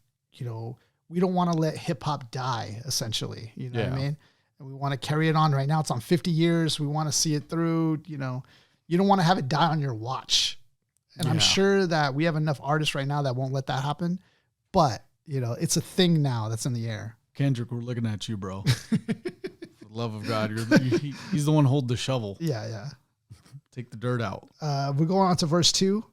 we don't want to let hip hop die, essentially. You know what I mean? And we want to carry it on right now. It's on 50 years. We want to see it through, you don't want to have it die on your watch. And I'm sure that we have enough artists right now that won't let that happen. But, it's a thing now that's in the air. Kendrick, we're looking at you, bro. For the love of God. He's the one holding the shovel. Yeah. Take the dirt out. We're going on to verse 2.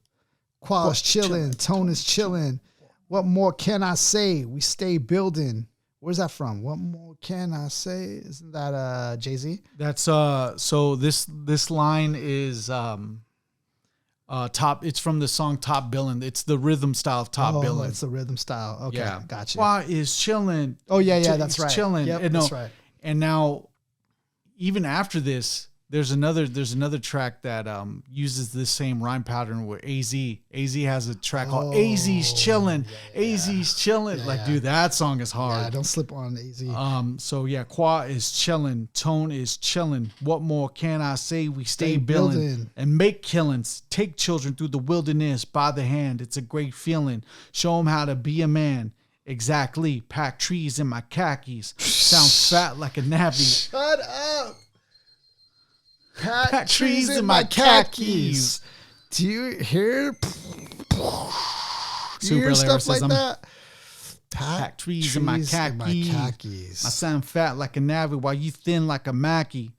Qual's chilling, tone is chilling. What more can I say? We stay building. Where's that from? What more can I say? Isn't that Jay-Z? That's so this line is top. It's from the song Top Billin'. It's the rhythm style of Top Billin'. It's the rhythm style. Okay, gotcha. Qua is chilling. Oh yeah, that's right. Chilling. Yep, that's right. And now, even after this, There's another track that uses this same rhyme pattern with AZ. AZ has a track called AZ's Chillin'. AZ's Chillin'. Dude, that song is hard. Yeah, don't slip on AZ. So yeah, Qua is chillin', Tone is chillin'. What more can I say? We stay building and make killings. Take children through the wilderness by the hand. It's a great feeling. Show them how to be a man. Exactly. Pack trees in my khakis. Sound fat like a navvy. Shut up. Pack trees in my khakis. Do you hear? Super stuff like that? Pack trees in my khakis. I sound fat like a navvy while you thin like a Mackie.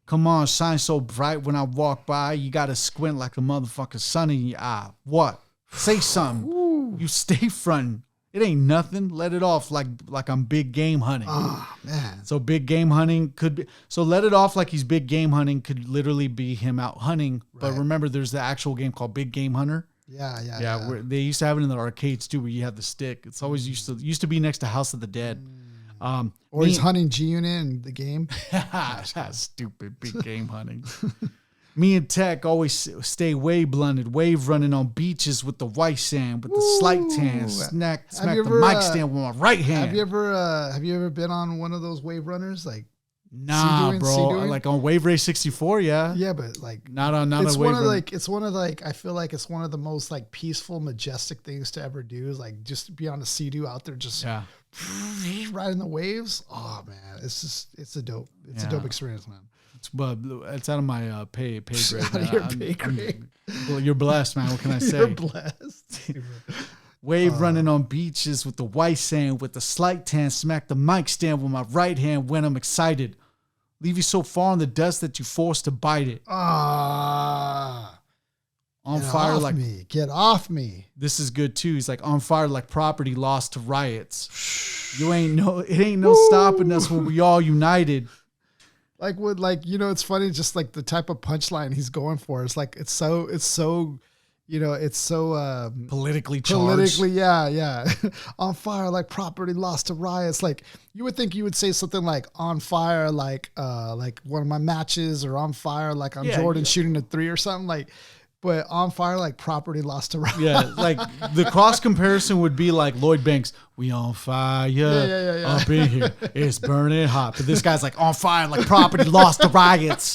Come on, shine so bright when I walk by. You gotta squint like a motherfucking sun in your eye. What? Say something. Ooh. You stay frontin'. It ain't nothing. Let it off like I'm big game hunting. Oh, man. So big game hunting could be. So let it off like he's big game hunting could literally be him out hunting. Right. But remember, there's the actual game called Big Game Hunter. Yeah. Where they used to have it in the arcades too, where you have the stick. It's always used to be next to House of the Dead. Or he's hunting G-Unit in the game. Stupid big game hunting. Me and Tech always stay wave blunted, wave running on beaches with the white sand, with the slight tan, smack the mic stand with my right hand. Have you ever been on one of those wave runners? Like, nah, bro. Like on Wave Race 64, yeah. Yeah, but like not on it's a one wave of run. like it's one of like I feel like it's one of the most like peaceful, majestic things to ever do is like just be on a Sea-Doo out there just riding the waves. Oh man, it's a dope experience, man. It's out of my pay grade. Out of your pay grade. Well, you're blessed, man. What can I say? You're blessed. Wave running on beaches with the white sand, with the slight tan, smack the mic stand with my right hand when I'm excited. Leave you so far in the dust that you forced to bite it. On fire like me. Get off me. This is good too. He's like on fire like property lost to riots. It ain't no stopping us when we all united. It's funny, just like the type of punchline he's going for. It's like it's so politically charged. Yeah. On fire like property lost to riots. Like you would think you would say something like on fire like one of my matches, or on fire like I'm Jordan shooting a 3 or something like. But on fire like property lost to riots. Yeah, like the cross comparison would be like Lloyd Banks. We on fire up in here. It's burning hot. But this guy's like on fire like property lost to riots.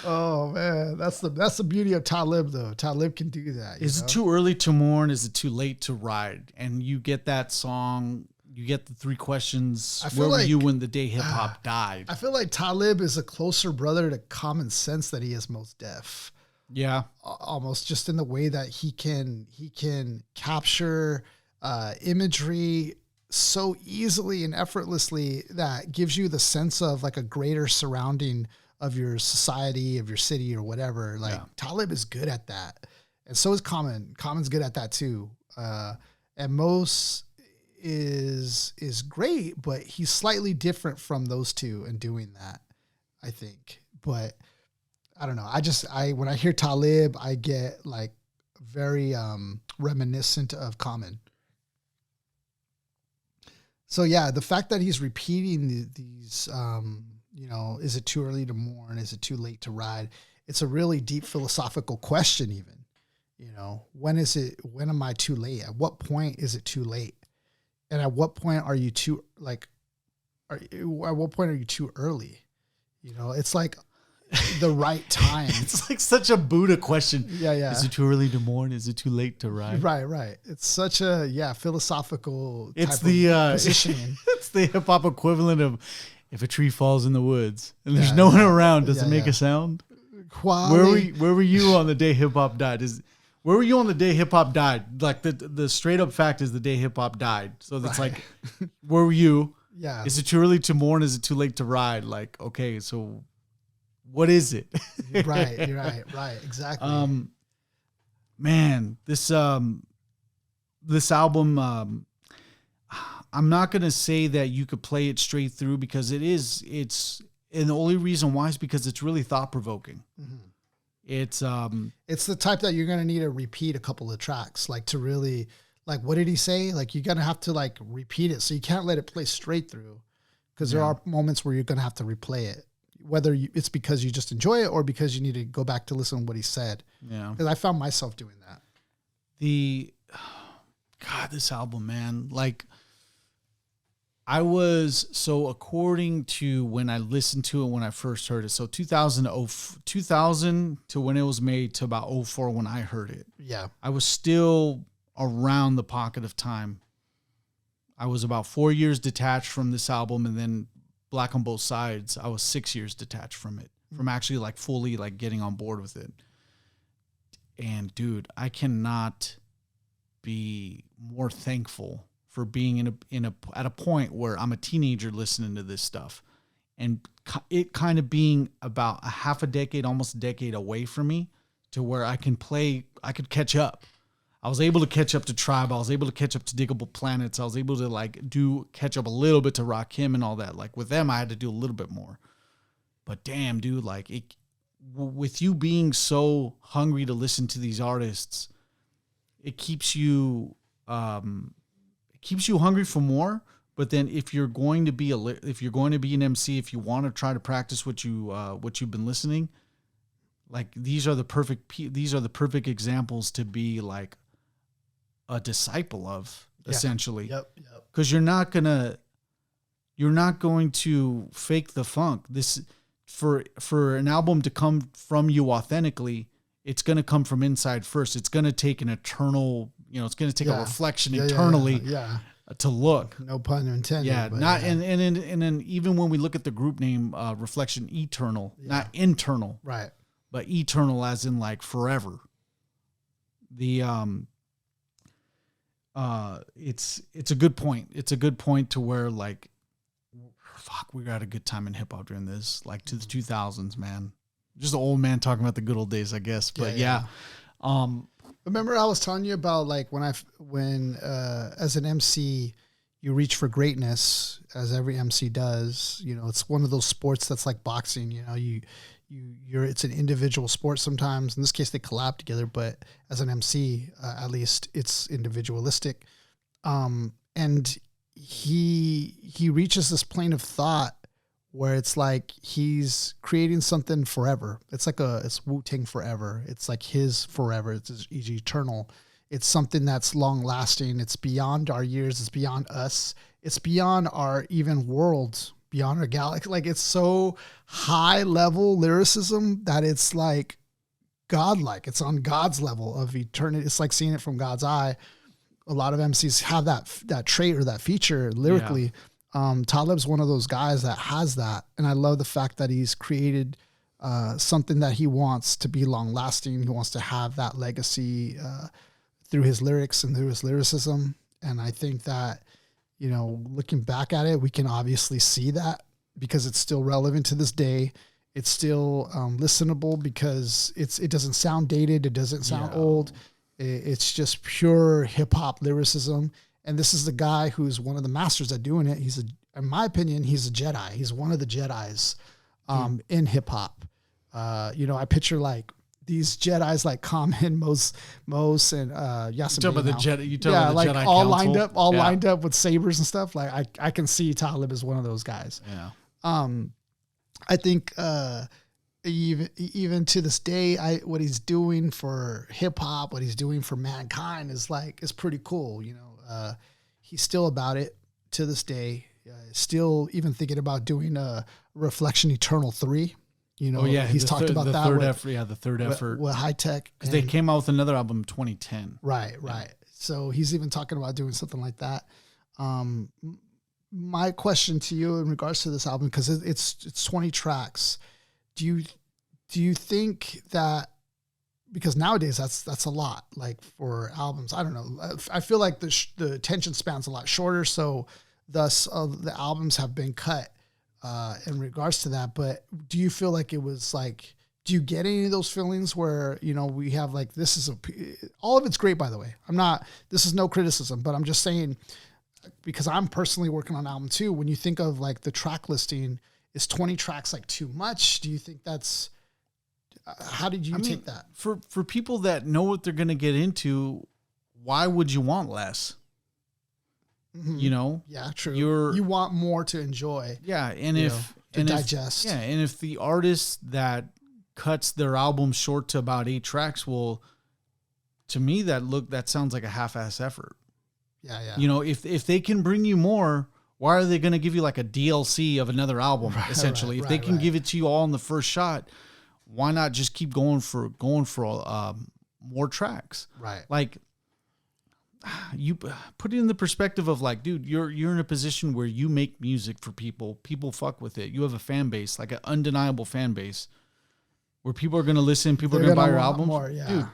Oh man, that's the beauty of Talib though. Talib can do that. Is it too early to mourn? Is it too late to ride? And you get that song. You get the 3 questions. Where were you when the day hip hop died? I feel like Talib is a closer brother to Common Sense than he is Most Def. Yeah, almost just in the way that he can capture imagery so easily and effortlessly that gives you the sense of like a greater surrounding of your society, of your city, or whatever. Like Talib is good at that, and so is Common. Common's good at that too, and Most is great, but he's slightly different from those two in doing that, I think. But I don't know. When I hear Talib, I get like very reminiscent of Common. So yeah, the fact that he's repeating these, is it too early to mourn? Is it too late to ride? It's a really deep philosophical question even. When am I too late? At what point is it too late? And at what point are you too early? It's like the right time. It's like such a Buddha question. Yeah. Is it too early to mourn? Is it too late to ride? Right. It's such a philosophical. It's type of positioning. It's the hip hop equivalent of if a tree falls in the woods and there's no one around, does it make a sound? Quality. Where were you on the day hip hop died? Where were you on the day hip hop died? Like the straight up fact is the day hip hop died. So that's like, where were you? Yeah. Is it too early to mourn? Is it too late to ride? Like, okay, so what is it? Right. Exactly. Man, this album, I'm not going to say that you could play it straight through because and the only reason why is because it's really thought provoking. Mm-hmm. It's the type that you're going to need to repeat a couple of tracks, like to really, like, what did he say? Like, you're going to have to like repeat it. So you can't let it play straight through because there are moments where you're going to have to replay it, whether it's because you just enjoy it or because you need to go back to listen to what he said. Yeah. Because I found myself doing that. God, this album, man, like according to when I listened to it when I first heard it, so 2000 to when it was made to about 04 when I heard it. Yeah. I was still around the pocket of time. I was about 4 years detached from this album, and then Black on Both Sides, I was 6 years detached from it, from actually like fully like getting on board with it. And dude, I cannot be more thankful for being at a point where I'm a teenager listening to this stuff, and it kind of being about a half a decade, almost a decade away from me, to where I could catch up. I was able to catch up to Tribe. I was able to catch up to Diggable Planets. I was able to like catch up a little bit to Rakim and all that. Like with them, I had to do a little bit more. But damn, dude, like with you being so hungry to listen to these artists, it keeps you hungry for more. But then if you're going to be an MC, if you want to try to practice what you've been listening, like these are the perfect examples to be like a disciple of, essentially. Yep. Because you're not going to fake the funk. This for an album to come from you authentically, it's going to come from inside first. It's going to take an eternal, it's going to take a reflection eternally to look. No pun intended. Yeah, not and then even when we look at the group name, Reflection Eternal, not internal, right? But eternal as in like forever. It's a good point. It's a good point to where like, fuck, we got a good time in hip hop during this, like to the 2000s, man. Just an old man talking about the good old days, I guess. But remember I was telling you about like when as an MC, you reach for greatness, as every MC does. It's one of those sports that's like boxing. It's an individual sport sometimes. In this case, they collab together, but as an MC, at least it's individualistic. And he reaches this plane of thought where it's like he's creating something forever. It's like it's Wu-Tang forever. It's like his forever. It's eternal. It's something that's long lasting. It's beyond our years. It's beyond us. It's beyond our even world, beyond our galaxy. Like it's so high level lyricism that it's like godlike. It's on God's level of eternity. It's like seeing it from God's eye. A lot of MCs have that trait or that feature lyrically. Yeah. Talib's one of those guys that has that. And I love the fact that he's created something that he wants to be long lasting. He wants to have that legacy through his lyrics and through his lyricism. And I think that, looking back at it, we can obviously see that because it's still relevant to this day. It's still listenable because it doesn't sound dated. It doesn't sound old. It's just pure hip hop lyricism. And this is the guy who's one of the masters at doing it. In my opinion, he's a Jedi. He's one of the Jedis in hip hop. I picture like these Jedis like Common, Mos, and Yasin. You talk about the Jedi all Council? Lined up with sabers and stuff. Like I can see Talib as one of those guys. Yeah. I think even to this day, what he's doing for hip hop, what he's doing for mankind is pretty cool. He's still about it to this day. Still even thinking about doing a Reflection Eternal 3. He's talked about that. The third effort with High Tech. Because they came out with another album in 2010. Right. So he's even talking about doing something like that. My question to you in regards to this album, because it's 20 tracks, do you think that, because nowadays that's a lot, like for albums, I don't know. I feel like the attention span's a lot shorter. So thus the albums have been cut in regards to that. But do you feel like it was like, do you get any of those feelings where, we have like, all of it's great, by the way. This is no criticism, but I'm just saying, because I'm personally working on album 2. When you think of like the track listing, is 20 tracks like too much? Do you think that's, how did you take that? For people that know what they're going to get into, why would you want less? You know? Yeah, true. You're, You want more to enjoy. yeah. And if, to and digest. If, yeah. And if the artist that cuts their album short to about 8 tracks, well, to me, that sounds like a half-ass effort. Yeah, yeah. You know, if they can bring you more, why are they going to give you like a DLC of another album? Essentially, if they can give it to you all in the first shot, why not just keep going for more tracks? Right. Like, you put it in the perspective of like, dude, you're in a position where you make music for people. People fuck with it. You have a fan base, like an undeniable fan base, where people are going to listen. People are going to buy your albums. More, yeah. Dude,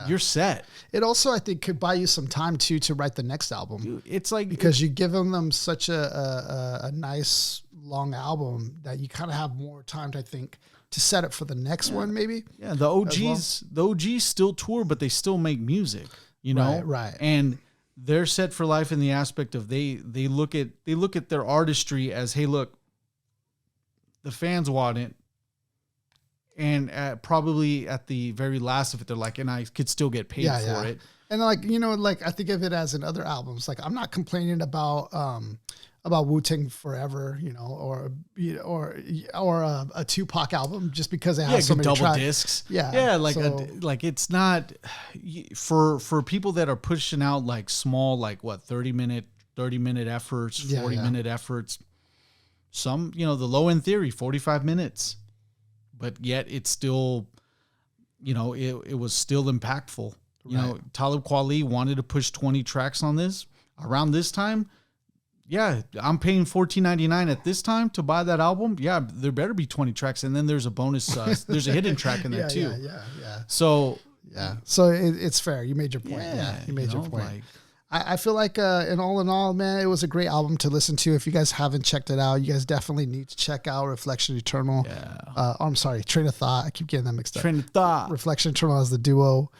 you're set. It also, I think, could buy you some time too to write the next album. Dude, it's like because you give them such a nice long album that you kind of have more time to, I think, to set it for the next one, maybe. Yeah, the OGs still tour, but they still make music. You know, right. And they're set for life in the aspect of they look at their artistry as, hey, look, the fans want it. And probably at the very last of it, they're like, and I could still get paid for it. And like, you know, like I think of it as in other albums. Like I'm not complaining about Wu-Tang Forever, you know, or a Tupac album just because it has so many double discs. Yeah. Like, like it's not for people that are pushing out like small, like what, 30 minute efforts, 40-minute efforts. Some, you know, the Low End Theory, 45 minutes. But yet it's still, you know, it was still impactful. You know, Talib Kweli wanted to push 20 tracks on this around this time. Yeah, I'm paying $14.99 at this time to buy that album. Yeah, there better be 20 tracks, and then there's a bonus. There's a hidden track in there too. Yeah. So it's fair. You made your point. Yeah, you made your point. Like, I feel like in all, man, it was a great album to listen to. If you guys haven't checked it out, you guys definitely need to check out Reflection Eternal. Yeah. I'm sorry, Train of Thought. I keep getting that mixed up. Train of Thought. Reflection Eternal as the duo.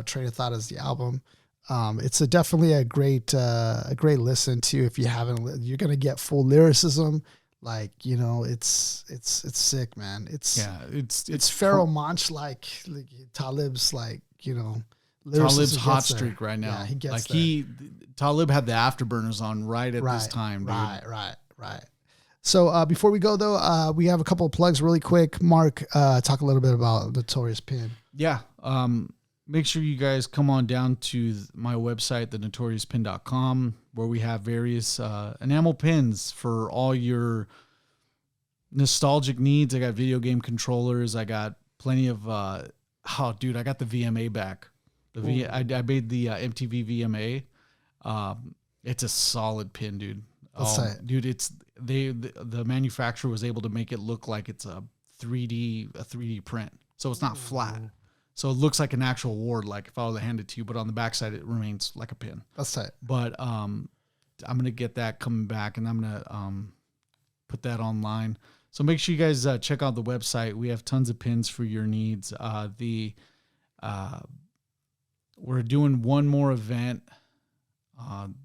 Train of Thought as the album. It's definitely a great listen to. If you haven't, you're gonna get full lyricism. Like, you know, it's sick, man. It's Pharaoh Monch like Talib's, like, you know. Talib's hot streak right now. Yeah, he gets like Talib had the afterburners on right at this time, dude. Right. So before we go though, we have a couple of plugs really quick. Mark, talk a little bit about Notorious Pin. Yeah. Make sure you guys come on down to my website, thenotoriouspin.com, where we have various enamel pins for all your nostalgic needs. I got video game controllers. I got plenty of I got the VMA back. I made the MTV VMA. It's a solid pin, dude. Dude, it's the manufacturer was able to make it look like it's a 3D print, so it's not flat. So it looks like an actual award, like if I were to hand it to you, but on the backside it remains like a pin. That's tight. But I'm gonna get that coming back, and I'm gonna put that online. So make sure you guys check out the website. We have tons of pins for your needs. We're doing one more event.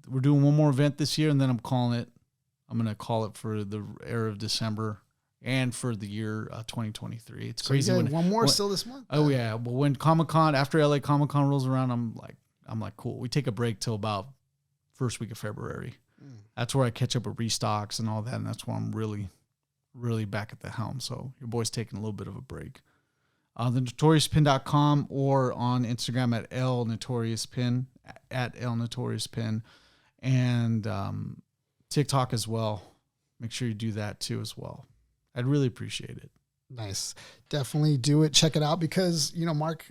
We're doing one more event this year, and then I'm going to call it for the era of December and for the year 2023. It's crazy. One more still this month. Oh yeah. Well, when Comic-Con, after LA Comic-Con rolls around, I'm like, cool. We take a break till about first week of February. That's where I catch up with restocks and all that. And that's where I'm really, really back at the helm. So your boy's taking a little bit of a break. TheNotoriousPin.com or on Instagram at LNotoriousPin, at LNotoriousPin, and TikTok as well. Make sure you do that too as well. I'd really appreciate it. Nice. Definitely do it. Check it out because, you know, Mark,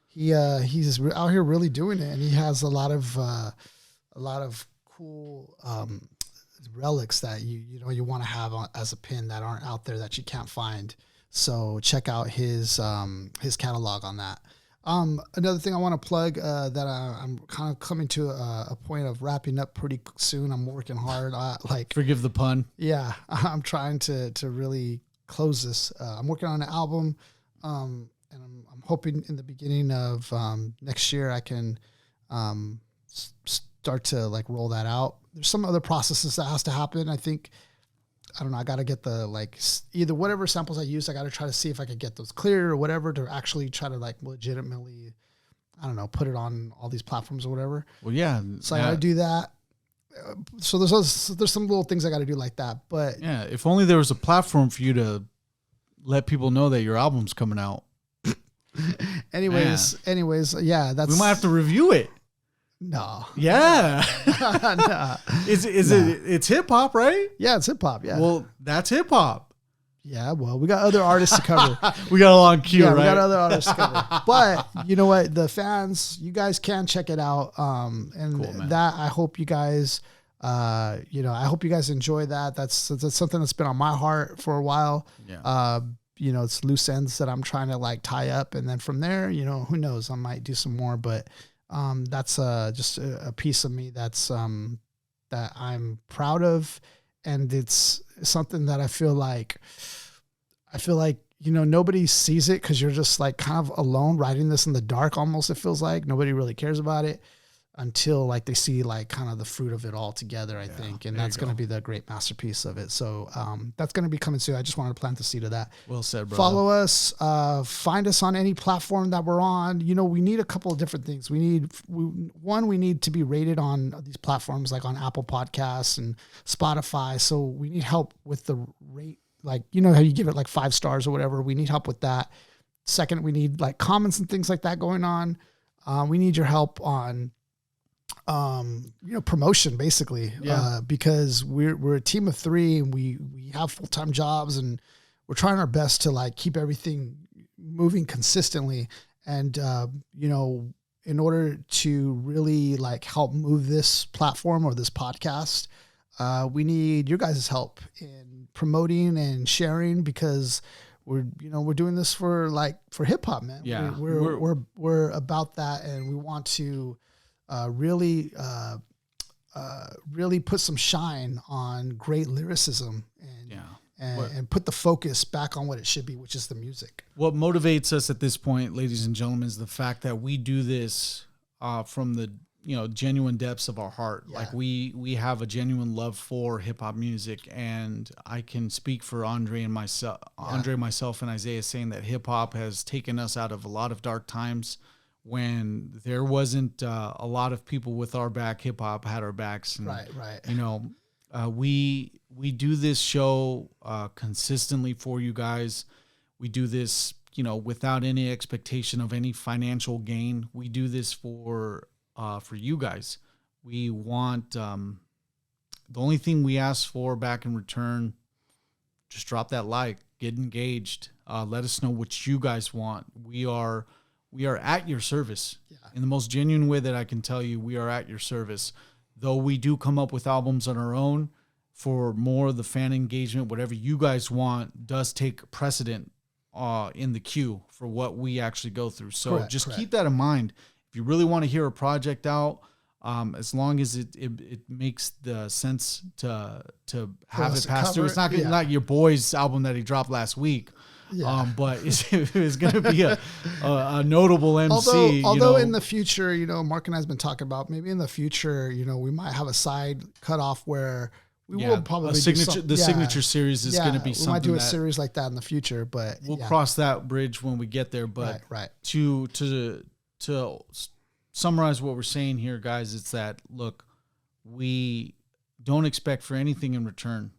he's out here really doing it, and he has a lot of cool relics that you want to have as a pin that aren't out there that you can't find. So check out his catalog on that. Another thing I want to plug that I'm kind of coming to a point of wrapping up pretty soon. I'm working hard. Forgive the pun. Yeah, I'm trying to really close this. I'm working on an album, and I'm hoping in the beginning of next year I can start to like roll that out. There's some other processes that has to happen. I think. I don't know. I got to get either whatever samples I use, I got to try to see if I could get those clear or whatever to actually try to like legitimately, I don't know, put it on all these platforms or whatever. Well, yeah. So I got to do that. So there's some little things I got to do like that. But yeah, if only there was a platform for you to let people know that your album's coming out. anyways, yeah, we might have to review it. No. Yeah. No. It's hip hop, right? Yeah, it's hip hop. Yeah. Well, that's hip hop. Yeah, well, we got other artists to cover. We got a long queue, right? We got other artists to cover. But you know what? The fans, you guys can check it out. And cool, that I hope you guys, I hope you guys enjoy that. That's something that's been on my heart for a while. Yeah. It's loose ends that I'm trying to like tie up. And then from there, who knows? I might do some more. But that's just a piece of me that's that I'm proud of. And it's something that I feel like, nobody sees it because you're just like kind of alone writing this in the dark. Almost, it feels like nobody really cares about it until like they see like kind of the fruit of it all together, I think. And that's going to be the great masterpiece of it. So that's going to be coming soon. I just wanted to plant the seed of that. Well said, brother. Follow us, find us on any platform that we're on. We need a couple of different things. We need to be rated on these platforms like on Apple Podcasts and Spotify. So we need help with the rate, like, how you give it like 5 stars or whatever. We need help with that. Second, we need like comments and things like that going on. We need your help on promotion basically, because we're a team of 3 and we have full-time jobs and we're trying our best to like keep everything moving consistently. And, in order to really like help move this platform or this podcast, we need your guys' help in promoting and sharing, because we're doing this for hip hop, man. Yeah. We're about that. And we want to, really put some shine on great lyricism and put the focus back on what it should be, which is the music. What motivates us at this point, ladies and gentlemen, is the fact that we do this from the genuine depths of our heart. Yeah. Like we have a genuine love for hip hop music, and I can speak for Andre and myself, myself and Isaiah, saying that hip hop has taken us out of a lot of dark times. When there wasn't a lot of people with our back, hip hop had our backs. And, right. We do this show consistently for you guys. We do this, without any expectation of any financial gain. We do this for you guys. We want the only thing we ask for back in return, just drop that like, get engaged, let us know what you guys want. We are at your service. In the most genuine way that I can tell you. We are at your service. Though we do come up with albums on our own, for more of the fan engagement, whatever you guys want does take precedent in the queue for what we actually go through. So correct. Keep that in mind. If you really want to hear a project out, as long as it makes the sense to have it pass through. It's not like your boy's album that he dropped last week. Yeah. But it's going to be a notable MC. Although in the future, Mark and I have been talking about maybe in the future, we might have a side cutoff where we will probably signature series is going to be something. We might do a series like that in the future, but we'll cross that bridge when we get there. But to summarize what we're saying here, guys, it's that, look, we don't expect for anything in return,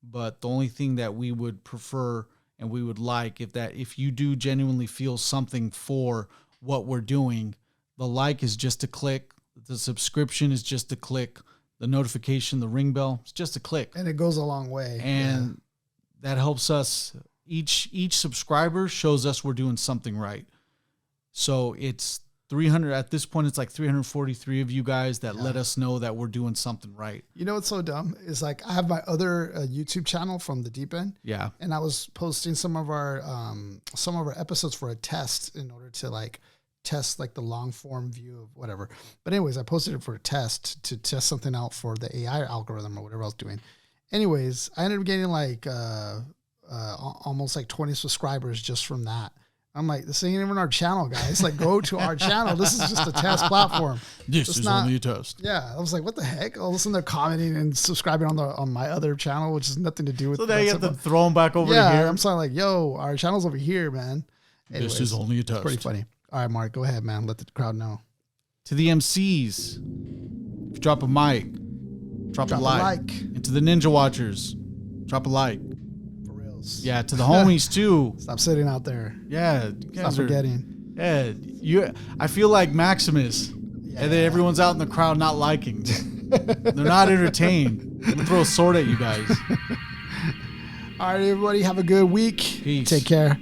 but the only thing that we would prefer and we would like, if you do genuinely feel something for what we're doing, the like is just a click, the subscription is just a click, the notification, the ring bell, it's just a click. And it goes a long way. And that helps us. Each subscriber shows us we're doing something right. So it's 300 at this point. It's like 343 of you guys that let us know that we're doing something right. What's so dumb is like I have my other YouTube channel from the deep end. Yeah. And I was posting some of our episodes for a test in order to like test like the long form view of whatever. But anyways, I posted it for a test to test something out for the AI algorithm or whatever I was doing. Anyways, I ended up getting like almost like 20 subscribers just from that. I'm like, this ain't even our channel, guys. Like, go to our channel. This is just a test platform. This is only a test. Yeah. I was like, what the heck? All of a sudden they're commenting and subscribing on my other channel, which has nothing to do with so now you have to throw them back over here. I'm saying like, yo, our channel's over here, man. Anyways, this is only a test. It's pretty funny. All right, Mark, go ahead, man. Let the crowd know. To the MCs, if you drop a mic, drop a like. And to the Ninja Watchers, drop a like. For reals. Yeah, to the homies too. Stop sitting out there. Yeah. Stop forgetting. Yeah, I feel like Maximus. Yeah. And then everyone's out in the crowd not liking. They're not entertained. I'm going to throw a sword at you guys. All right, everybody. Have a good week. Peace. Take care.